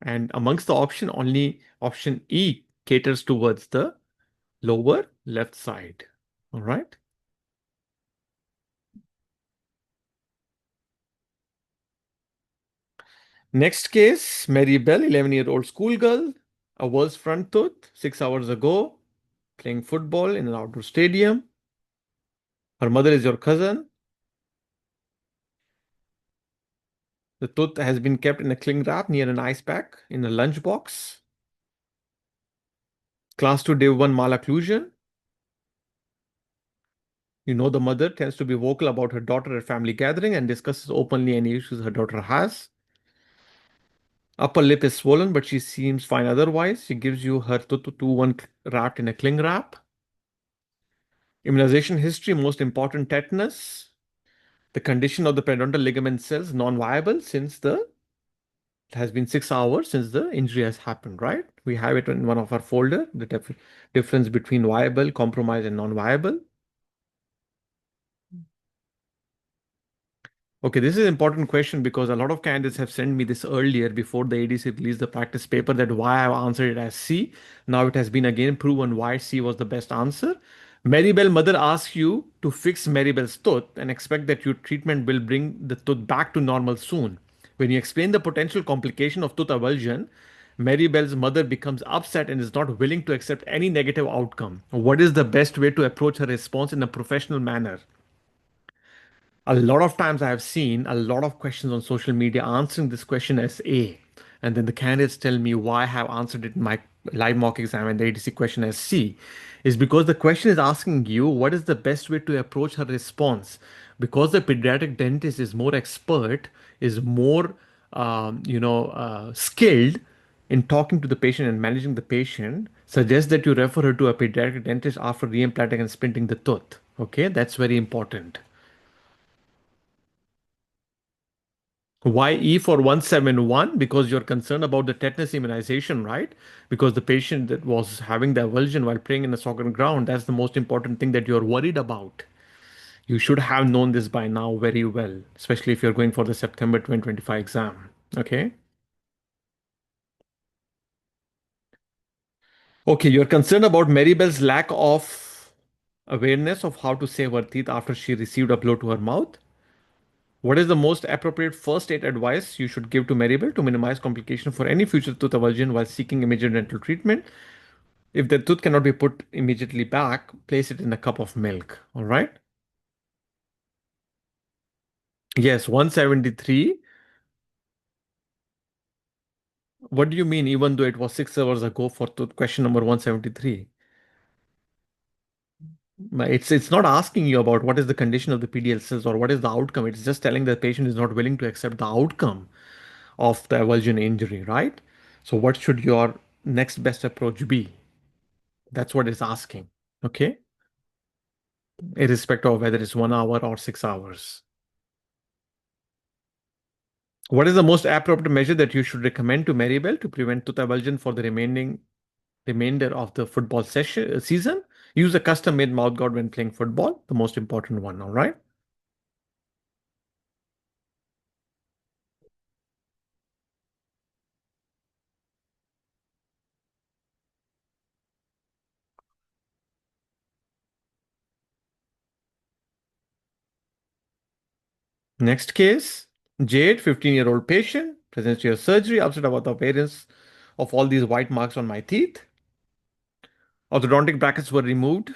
And amongst the option, only option E caters towards the lower left side. All right. Next case, Mary Bell, 11-year-old schoolgirl, a world's front tooth, 6 hours ago, playing football in an outdoor stadium. Her mother is your cousin. The tooth has been kept in a cling wrap near an ice pack in a lunchbox. Class 2 day 1 malocclusion. You know the mother tends to be vocal about her daughter at family gathering and discusses openly any issues her daughter has. Upper lip is swollen, but she seems fine otherwise. She gives you her tooth 2-1 wrapped in a cling wrap. Immunization history, most important, tetanus. The condition of the periodontal ligament cells non-viable since the it has been 6 hours since the injury has happened, right? We have it in one of our folder, the difference between viable, compromised, and non-viable. Okay, this is an important question because a lot of candidates have sent me this earlier before the ADC released the practice paper that why I've answered it as C. Now it has been again proven why C was the best answer. Maribel mother asks you to fix Maribel's tooth and expect that your treatment will bring the tooth back to normal soon. When you explain the potential complication of tooth avulsion, Maribel's mother becomes upset and is not willing to accept any negative outcome. What is the best way to approach her response in a professional manner? A lot of times I have seen a lot of questions on social media answering this question as A. And then the candidates tell me why I have answered it in my live mock exam and the ATC question as C. Is because the question is asking you what is the best way to approach her response. Because the pediatric dentist is more expert, is more skilled in talking to the patient and managing the patient, suggests that you refer her to a pediatric dentist after reimplanting and splinting the tooth. Okay, that's very important. Why E for 171? Because you're concerned about the tetanus immunization, right? Because the patient that was having the avulsion while playing in a soccer ground, that's the most important thing that you're worried about. You should have known this by now very well, especially if you're going for the September 2025 exam. Okay. Okay, you're concerned about Maribel's lack of awareness of how to save her teeth after she received a blow to her mouth. What is the most appropriate first aid advice you should give to Maribel to minimize complication for any future tooth avulsion while seeking immediate dental treatment? If the tooth cannot be put immediately back, place it in a cup of milk. All right. Yes, 173. What do you mean, even though it was 6 hours ago for tooth question number 173? It's not asking you about what is the condition of the PDL cells or what is the outcome. It's just telling the patient is not willing to accept the outcome of the avulsion injury, right? So what should your next best approach be? That's what it's asking. Okay. Irrespective of whether it's 1 hour or 6 hours. What is the most appropriate measure that you should recommend to Maribel to prevent tooth avulsion for the remainder of the football season? Use a custom-made mouth guard when playing football, the most important one, all right? Next case, Jade, 15-year-old patient, presents to your surgery, upset about the appearance of all these white marks on my teeth. Orthodontic brackets were removed.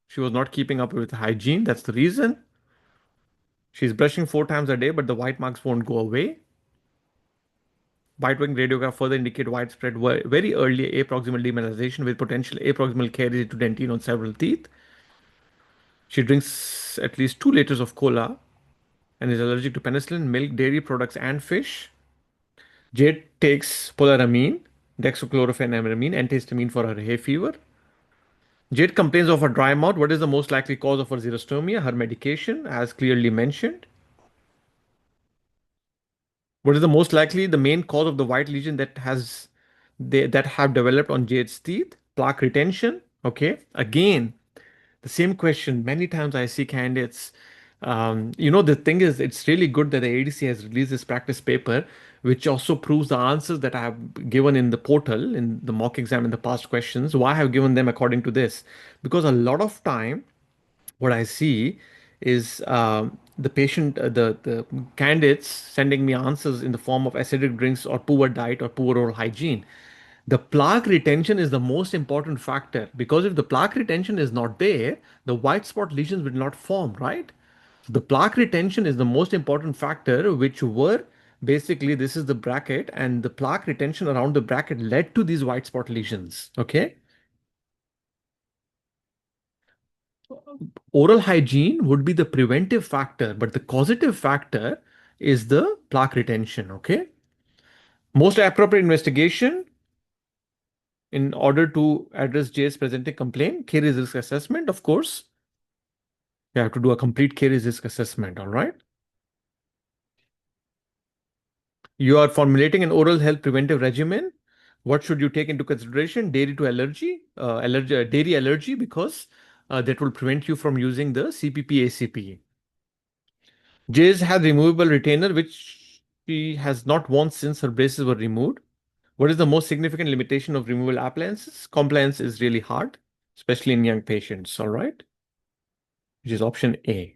She was not keeping up with hygiene. That's the reason. She's brushing 4 times a day, but the white marks won't go away. Bite-wing radiograph further indicate widespread, very early aproximal demineralization with potential aproximal caries to dentine on several teeth. She drinks at least 2 liters of cola and is allergic to penicillin, milk, dairy products, and fish. Jade takes polaramine, dextrochlorophene, antihistamine for her hay fever. Jade complains of a dry mouth. What is the most likely cause of her xerostomia? Her medication, as clearly mentioned. What is the most likely the main cause of the white lesion that have developed on Jade's teeth? Plaque retention. Okay. Again, the same question. Many times I see candidates The thing is, it's really good that the ADC has released this practice paper, which also proves the answers that I have given in the portal, in the mock exam, in the past questions. Why I have given them according to this? Because a lot of time, what I see is the candidates sending me answers in the form of acidic drinks or poor diet or poor oral hygiene. The plaque retention is the most important factor, because if the plaque retention is not there, the white spot lesions will not form, right? The plaque retention is the most important factor, which were basically, this is the bracket, and the plaque retention around the bracket led to these white spot lesions. Okay. Oral hygiene would be the preventive factor, but the causative factor is the plaque retention. Okay. Most appropriate investigation in order to address J's presenting complaint, caries risk assessment, of course. You have to do a complete caries risk assessment. All right. You are formulating an oral health preventive regimen. What should you take into consideration? Dairy to allergy, dairy allergy, because that will prevent you from using the CPP ACP. Jays has removable retainer, which she has not worn since her braces were removed. What is the most significant limitation of removable appliances? Compliance is really hard, especially in young patients. All right, which is option A.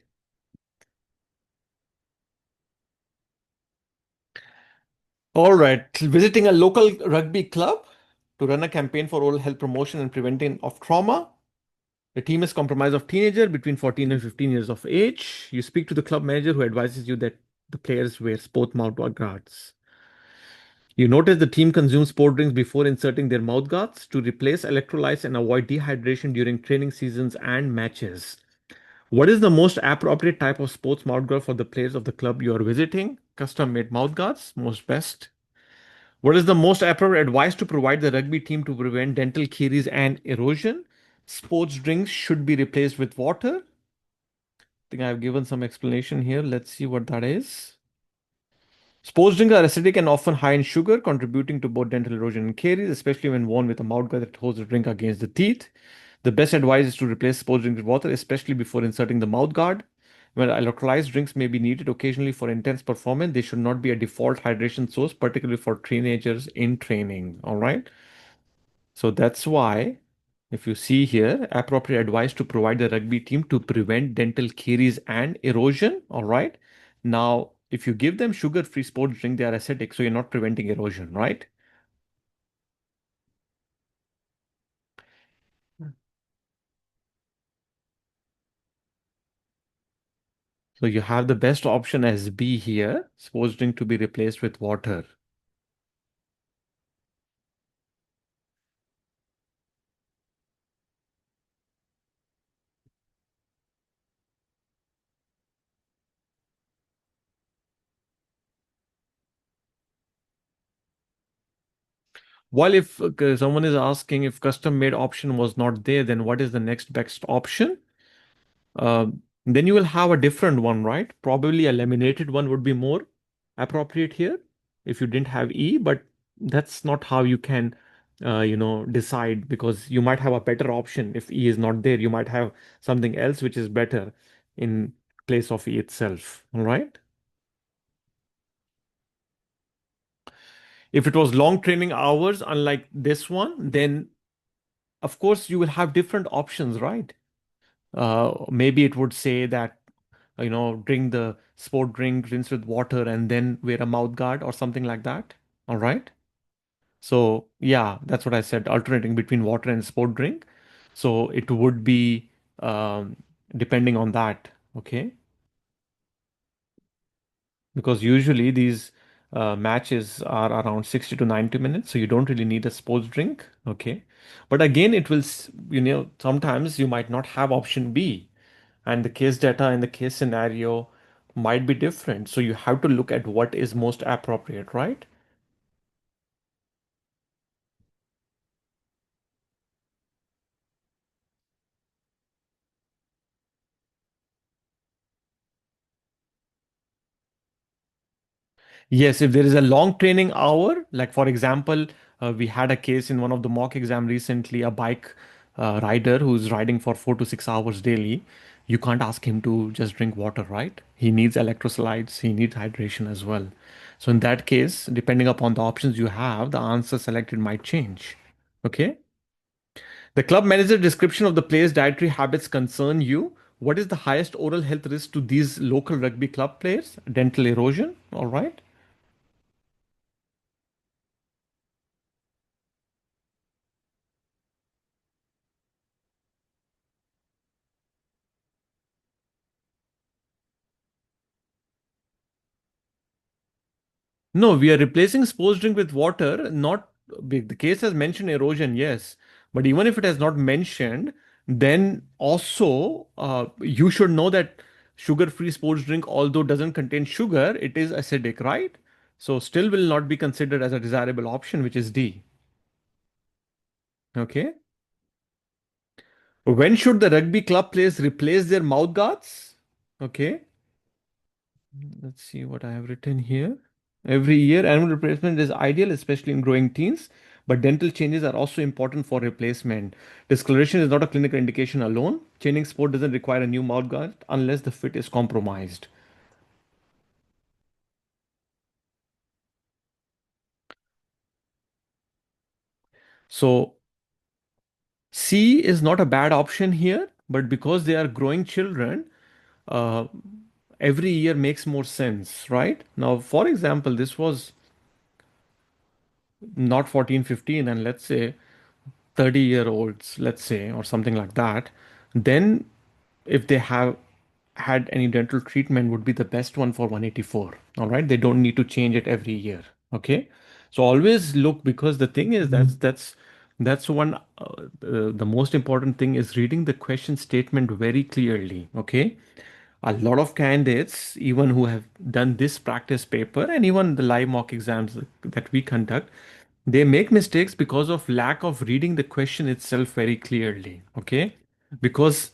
All right, visiting a local rugby club to run a campaign for oral health promotion and preventing of trauma. The team is comprised of teenagers between 14 and 15 years of age. You speak to the club manager who advises you that the players wear sport mouth guards. You notice the team consumes sport drinks before inserting their mouth guards to replace electrolytes and avoid dehydration during training seasons and matches. What is the most appropriate type of sports mouth guard for the players of the club you are visiting? Custom made mouth guards, most best. What is the most appropriate advice to provide the rugby team to prevent dental caries and erosion? Sports drinks should be replaced with water. I think I've given some explanation here. Let's see what that is. Sports drinks are acidic and often high in sugar, contributing to both dental erosion and caries, especially when worn with a mouthguard that holds the drink against the teeth. The best advice is to replace sports drinks with water, especially before inserting the mouthguard. When electrolyzed drinks may be needed occasionally for intense performance, they should not be a default hydration source, particularly for teenagers in training. All right. So that's why, if you see here, appropriate advice to provide the rugby team to prevent dental caries and erosion. All right. Now, if you give them sugar-free sports drink, they are acidic, so you're not preventing erosion, right? So you have the best option as B here, sports drink to be replaced with water. While if someone is asking if custom-made option was not there, then what is the next best option? Then you will have a different one, right? Probably a laminated one would be more appropriate here if you didn't have E, but that's not how you can, decide, because you might have a better option. If E is not there, you might have something else which is better in place of E itself. All right. If it was long training hours, unlike this one, then of course you will have different options, right? Maybe it would say that, drink the sport drink, rinse with water, and then wear a mouth guard or something like that. All right. So, yeah, that's what I said, alternating between water and sport drink. So, it would be depending on that. Okay. Because usually these matches are around 60 to 90 minutes. So, you don't really need a sports drink. Okay. But again, it will, sometimes you might not have option B, and the case data and the case scenario might be different. So you have to look at what is most appropriate, right? Yes, if there is a long training hour, like for example, we had a case in one of the mock exam recently, a bike rider who's riding for 4 to 6 hours daily. You can't ask him to just drink water, right? He needs electrolytes, he needs hydration as well. So in that case, depending upon the options you have, the answer selected might change. Okay. The club manager description of the player's dietary habits concern you. What is the highest oral health risk to these local rugby club players? Dental erosion. All right. No, we are replacing sports drink with water. Not the case has mentioned erosion, yes, but even if it has not mentioned, then also you should know that sugar-free sports drink, although doesn't contain sugar, it is acidic, right? So still will not be considered as a desirable option, which is D. Okay. When should the rugby club players replace their mouth guards? Okay. Let's see what I have written here. Every year, animal replacement is ideal, especially in growing teens, but dental changes are also important for replacement. Discoloration is not a clinical indication alone. Changing sport doesn't require a new mouth guard unless the fit is compromised. So, C is not a bad option here, but because they are growing children, uh, every year makes more sense, right? Now, for example, this was not 14, 15, and let's say 30-year-olds, let's say, or something like that, then if they have had any dental treatment would be the best one for 184. All right. They don't need to change it every year. Okay. So always look, because the thing is that's one the most important thing is reading the question statement very clearly. Okay. A lot of candidates, even who have done this practice paper and even the live mock exams that we conduct, they make mistakes because of lack of reading the question itself very clearly. Okay. Because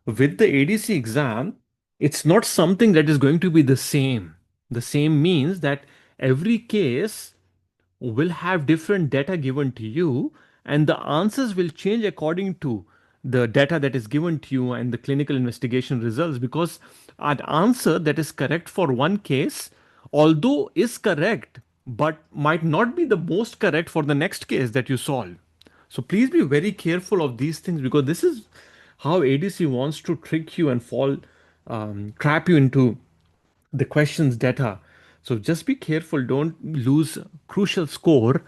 with the ADC exam, it's not something that is going to be the same. The same means that every case will have different data given to you, and the answers will change according to the data that is given to you and the clinical investigation results, because an answer that is correct for one case, although is correct, but might not be the most correct for the next case that you solve. So please be very careful of these things, because this is how ADC wants to trick you and trap you into the questions data. So just be careful. Don't lose crucial score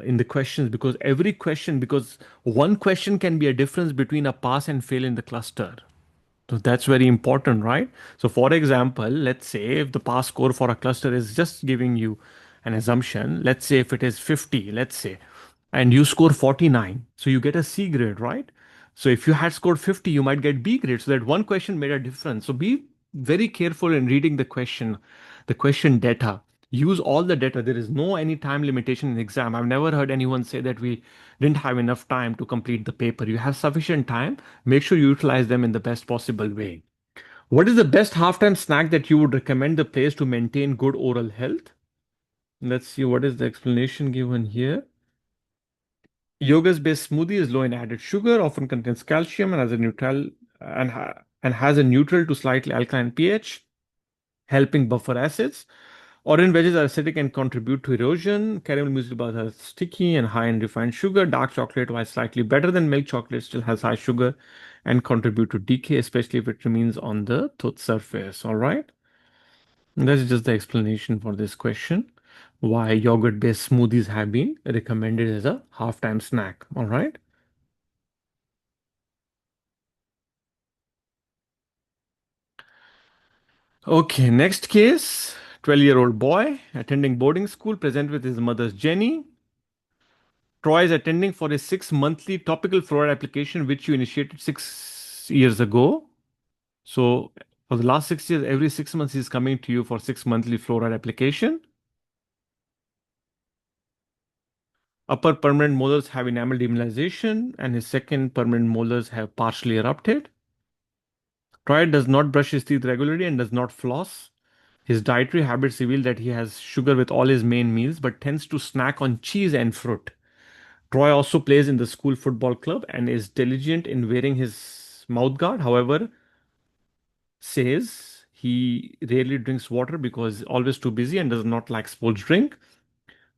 in the questions, because every question, because one question can be a difference between a pass and fail in the cluster. So that's very important, right? So for example, let's say if the pass score for a cluster is just giving you an assumption, let's say if it is 50, let's say, and you score 49, so you get a C grade, right? So if you had scored 50, you might get B grade. So that one question made a difference. So be very careful in reading the question data. Use all the data. There is no any time limitation in exam. I've never heard anyone say that we didn't have enough time to complete the paper. You have sufficient time. Make sure you utilize them in the best possible way. What is the best halftime snack that you would recommend the players to maintain good oral health? Let's see what is the explanation given here. Yogurt-based smoothie is low in added sugar, often contains calcium and has a and has a neutral to slightly alkaline pH, helping buffer acids. Orange veggies are acidic and contribute to erosion. Caramel muesli bars are sticky and high in refined sugar. Dark chocolate, while slightly better than milk chocolate, still has high sugar and contribute to decay, especially if it remains on the tooth surface. All right. That's just the explanation for this question. Why yogurt-based smoothies have been recommended as a halftime snack. All right. Okay, next case. 12-year-old boy attending boarding school, present with his mother's Jenny. Troy is attending for his 6 monthly topical fluoride application, which you initiated 6 years ago. So, for the last 6 years, every 6 months, he's coming to you for 6 monthly fluoride application. Upper permanent molars have enamel demineralization, and his second permanent molars have partially erupted. Troy does not brush his teeth regularly and does not floss. His dietary habits reveal that he has sugar with all his main meals, but tends to snack on cheese and fruit. Troy also plays in the school football club and is diligent in wearing his mouth guard. However, says he rarely drinks water because always too busy and does not like sports drink.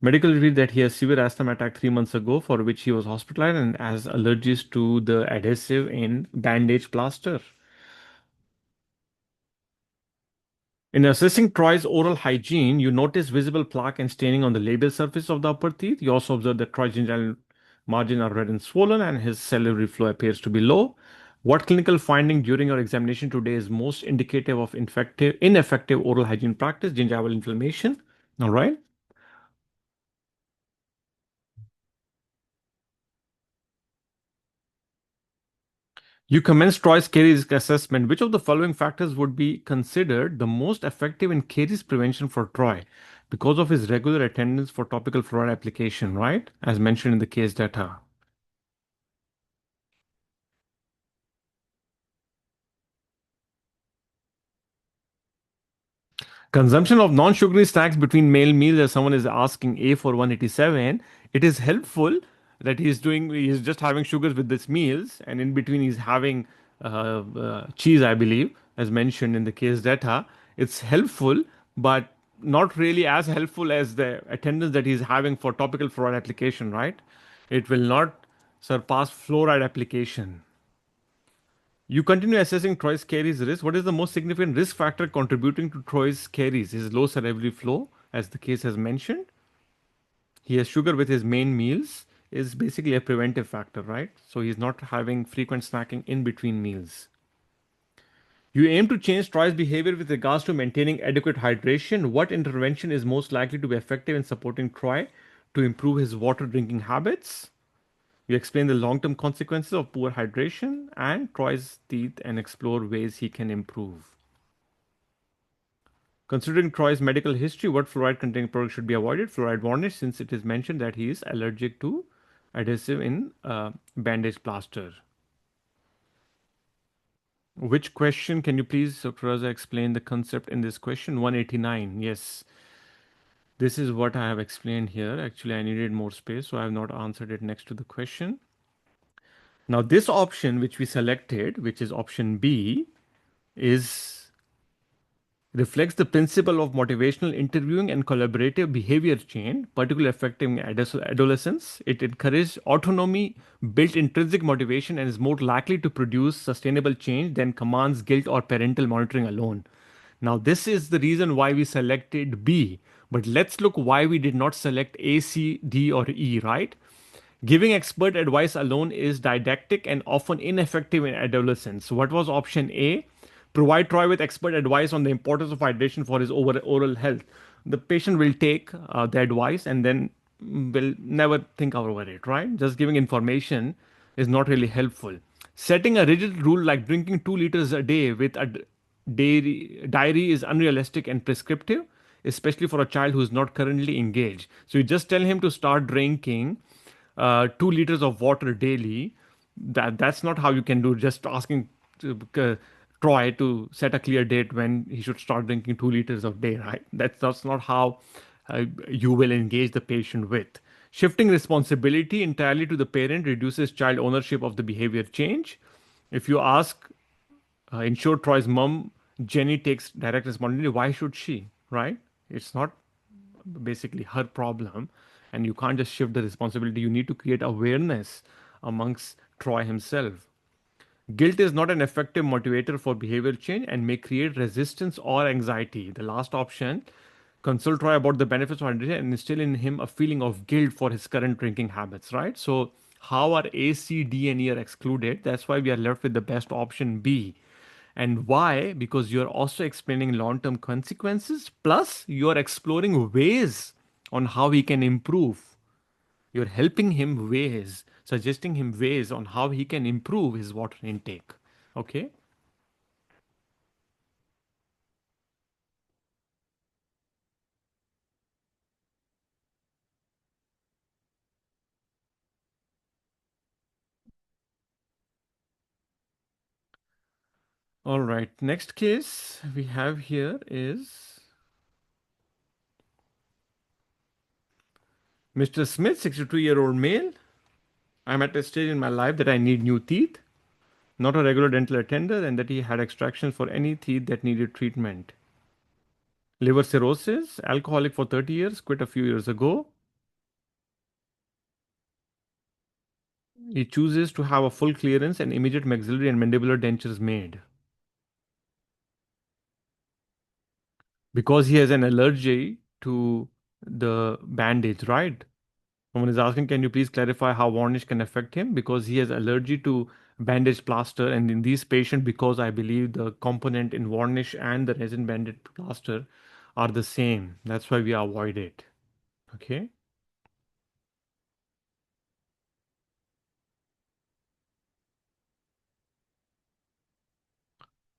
Medical revealed that he has severe asthma attack 3 months ago, for which he was hospitalized and has allergies to the adhesive in bandage plaster. In assessing Troy's oral hygiene, you notice visible plaque and staining on the labial surface of the upper teeth. You also observe that Troy's gingival margin are red and swollen, and his salivary flow appears to be low. What clinical finding during your examination today is most indicative of ineffective oral hygiene practice? Gingival inflammation. All right. You commenced Troy's caries assessment. Which of the following factors would be considered the most effective in caries prevention for Troy? Because of his regular attendance for topical fluoride application, right? As mentioned in the case data. Consumption of non-sugary snacks between meal meals, as someone is asking A for 187, it is helpful that he's just having sugars with these meals, and in between he's having cheese, I believe, as mentioned in the case data. It's helpful, but not really as helpful as the attendance that he's having for topical fluoride application, right? It will not surpass fluoride application. You continue assessing Troy's caries risk. What is the most significant risk factor contributing to Troy's caries? His low salivary flow, as the case has mentioned. He has sugar with his main meals, is basically a preventive factor, right? So he's not having frequent snacking in between meals. You aim to change Troy's behavior with regards to maintaining adequate hydration. What intervention is most likely to be effective in supporting Troy to improve his water drinking habits? You explain the long term consequences of poor hydration and Troy's teeth and explore ways he can improve. Considering Troy's medical history, what fluoride containing products should be avoided? Fluoride varnish, since it is mentioned that he is allergic to adhesive in bandage plaster. Which question can you please, Dr. Raza, explain the concept in this question? 189. Yes, this is what I have explained here. Actually, I needed more space, so I have not answered it next to the question. Now, this option which we selected, which is option B, is reflects the principle of motivational interviewing and collaborative behavior change, particularly affecting adolescents. It encourages autonomy, built intrinsic motivation, and is more likely to produce sustainable change than commands, guilt, or parental monitoring alone. Now, this is the reason why we selected B. But let's look why we did not select A, C, D, or E, right? Giving expert advice alone is didactic and often ineffective in adolescents. What was option A? Provide Troy with expert advice on the importance of hydration for his oral health. The patient will take the advice and then will never think over it, right? Just giving information is not really helpful. Setting a rigid rule like drinking 2 liters a day with a diary is unrealistic and prescriptive, especially for a child who is not currently engaged. So you just tell him to start drinking 2 liters of water daily. That's not how you can do. Just asking Troy to set a clear date when he should start drinking 2 liters of day, right? That's not how you will engage the patient with. Shifting responsibility entirely to the parent reduces child ownership of the behavior change. If you ask, ensure Troy's mom, Jenny, takes direct responsibility, why should she, right? It's not basically her problem, and you can't just shift the responsibility. You need to create awareness amongst Troy himself. Guilt is not an effective motivator for behavior change and may create resistance or anxiety. The last option, consult Troy about the benefits of hydration and instill in him a feeling of guilt for his current drinking habits, right? So how are A, C, D, and E are excluded? That's why we are left with the best option B. And why? Because you're also explaining long term consequences, plus you're exploring ways on how he can improve. You're helping him ways, suggesting him ways on how he can improve his water intake. Okay. All right. Next case we have here is Mr. Smith, 62-year-old male. I'm at a stage in my life that I need new teeth. not a regular dental attender, and that he had extractions for any teeth that needed treatment. Liver cirrhosis, alcoholic for 30 years, quit a few years ago. He chooses to have a full clearance and immediate maxillary and mandibular dentures made. Because he has an allergy to the bandage, right? Someone is asking, can you please clarify how varnish can affect him? Because he has allergy to bandage plaster, and in these patients, because I believe the component in varnish and the resin bandage plaster are the same. That's why we avoid it. Okay.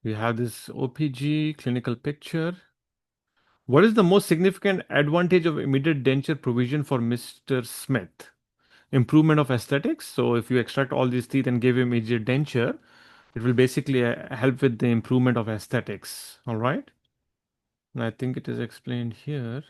We have this OPG clinical picture. What is the most significant advantage of immediate denture provision for Mr. Smith? Improvement of aesthetics. So if you extract all these teeth and give him immediate denture, it will basically help with the improvement of aesthetics. All right. And I think it is explained here.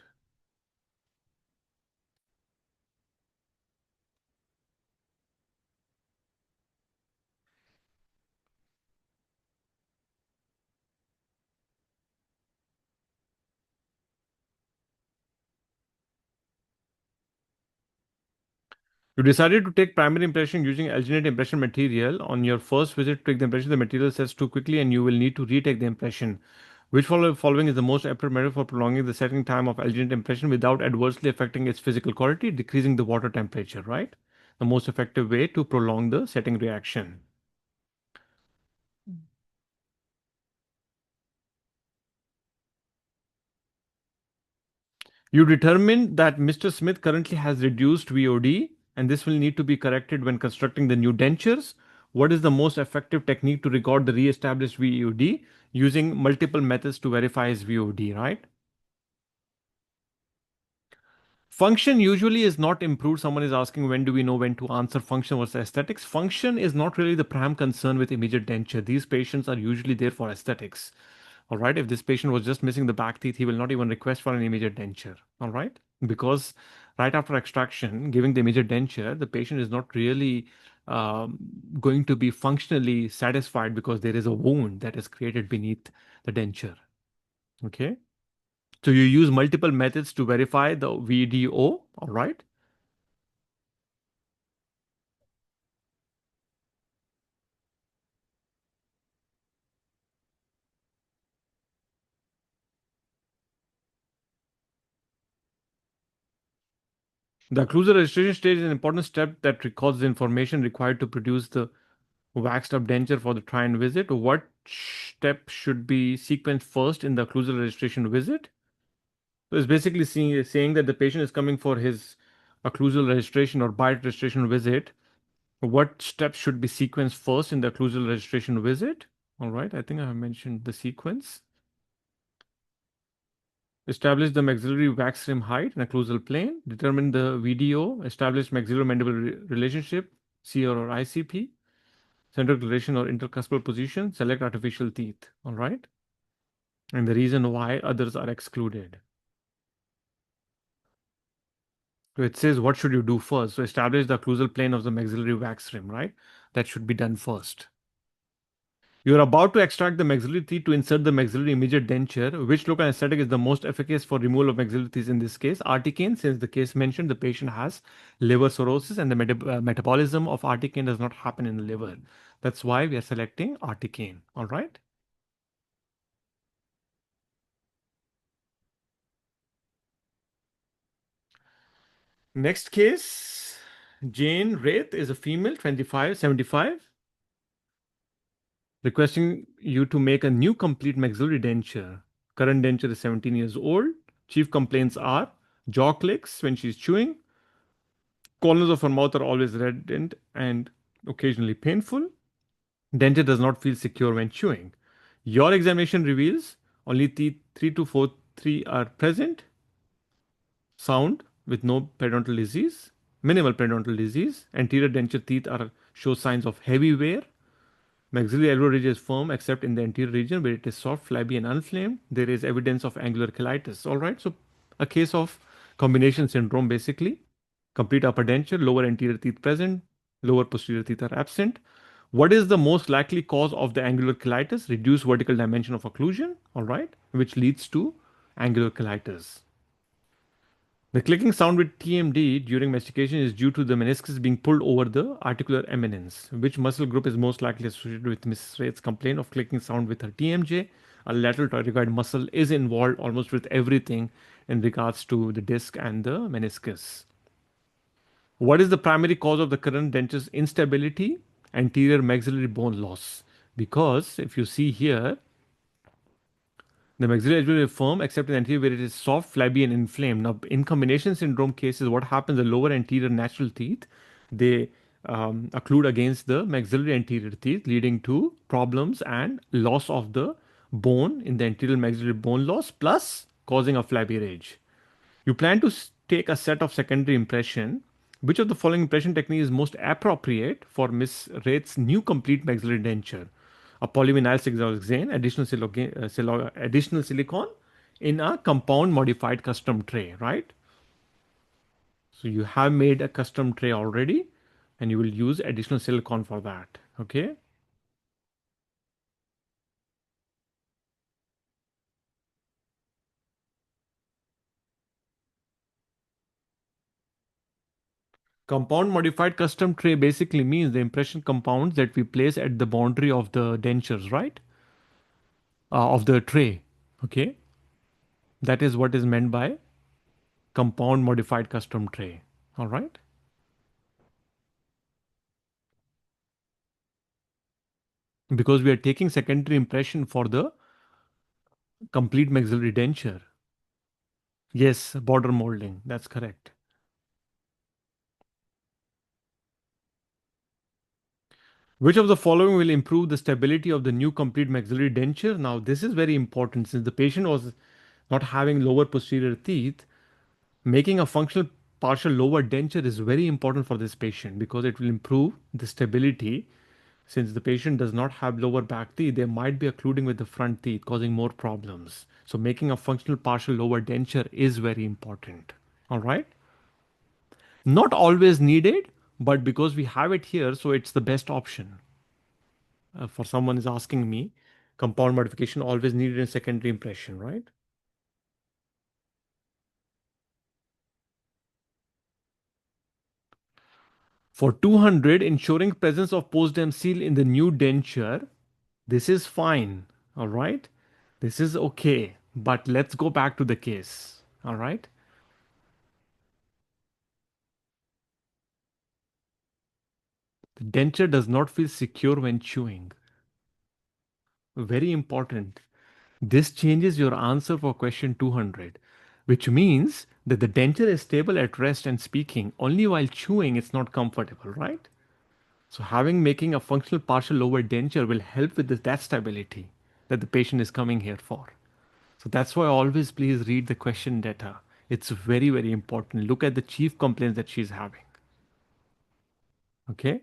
You decided to take primary impression using alginate impression material. On your first visit to take the impression, the material sets too quickly and you will need to retake the impression. Which following is the most appropriate method for prolonging the setting time of alginate impression without adversely affecting its physical quality, decreasing the water temperature, right? The most effective way to prolong the setting reaction. You determined that Mr. Smith currently has reduced VOD and this will need to be corrected when constructing the new dentures. What is the most effective technique to record the re-established VOD using multiple methods to verify his VOD, right? Function usually is not improved. Someone is asking when do we know when to answer function versus aesthetics. Function is not really the prime concern with immediate denture. These patients are usually there for aesthetics. All right. If this patient was just missing the back teeth, he will not even request for an immediate denture. All right. Because right after extraction, giving the immediate denture, the patient is not really um, going to be functionally satisfied because there is a wound that is created beneath the denture. Okay. So you use multiple methods to verify the VDO. All right. The occlusal registration stage is an important step that records the information required to produce the waxed up denture for the try-and visit. What step should be sequenced first in the occlusal registration visit? So it's basically saying that the patient is coming for his occlusal registration or bite registration visit. What steps should be sequenced first in the occlusal registration visit? All right, I think I have mentioned the sequence. Establish the maxillary wax rim height and occlusal plane. Determine the VDO. Establish maxillomandibular relationship, CR or ICP. Central relation or intercuspal position. Select artificial teeth. All right. And the reason why others are excluded. So it says what should you do first? So establish the occlusal plane of the maxillary wax rim, right? That should be done first. You're about to extract the maxillary teeth to insert the maxillary immediate denture. Which local anesthetic is the most efficacious for removal of maxillary teeth in this case? Articaine, since the case mentioned the patient has liver cirrhosis and the metabolism of articaine does not happen in the liver. That's why we are selecting articaine. All right. Next case, Jane Wraith is a female, 25, 75, requesting you to make a new complete maxillary denture. Current denture is 17 years old. Chief complaints are jaw clicks when she's chewing. Corners of her mouth are always reddened and occasionally painful. Denture does not feel secure when chewing. Your examination reveals only teeth 3 to 4 3 are present. Sound with no periodontal disease. Minimal periodontal disease. Anterior denture teeth are show signs of heavy wear. Maxillary alveolar ridge is firm except in the anterior region where it is soft, flabby, and unflamed. There is evidence of angular cheilitis. All right, so a case of combination syndrome basically. Complete upper denture, lower anterior teeth present, lower posterior teeth are absent. What is the most likely cause of the angular cheilitis? Reduced vertical dimension of occlusion, all right, which leads to angular cheilitis. The clicking sound with TMD during mastication is due to the meniscus being pulled over the articular eminence. Which muscle group is most likely associated with Mrs. Raith's complaint of clicking sound with her TMJ? A lateral pterygoid muscle is involved almost with everything in regards to the disc and the meniscus. What is the primary cause of the current denture's instability? Anterior maxillary bone loss. Because if you see here, the maxillary edge will be firm except in the anterior where it is soft, flabby, and inflamed. Now, in combination syndrome cases, what happens? The lower anterior natural teeth, they occlude against the maxillary anterior teeth, leading to problems and loss of the bone in the anterior maxillary bone loss, plus causing a flabby ridge. You plan to take a set of secondary impression. Which of the following impression technique is most appropriate for Miss Raith's new complete maxillary denture? A polyvinyl siloxane, additional silicone in a compound modified custom tray, right? So you have made a custom tray already and you will use additional silicone for that, okay? Compound modified custom tray basically means the impression compounds that we place at the boundary of the dentures, right? Of the tray, okay? That is what is meant by compound modified custom tray, all right? Because we are taking secondary impression for the complete maxillary denture. Yes, border molding, that's correct. Which of the following will improve the stability of the new complete maxillary denture? Now, this is very important since the patient was not having lower posterior teeth. Making a functional partial lower denture is very important for this patient because it will improve the stability. Since the patient does not have lower back teeth, they might be occluding with the front teeth, causing more problems. So making a functional partial lower denture is very important. All right. Not always needed, but because we have it here, so it's the best option. For someone is asking me, compound modification always needed in secondary impression, right? For 200, ensuring presence of post-dem seal in the new denture, this is fine, all right? This is okay, but let's go back to the case, all right? The denture does not feel secure when chewing. Very important. This changes your answer for question 200, which means that the denture is stable at rest and speaking. Only while chewing, it's not comfortable, right? So making a functional partial lower denture will help with that stability that the patient is coming here for. So that's why always please read the question data. It's very, very important. Look at the chief complaints that she's having. Okay.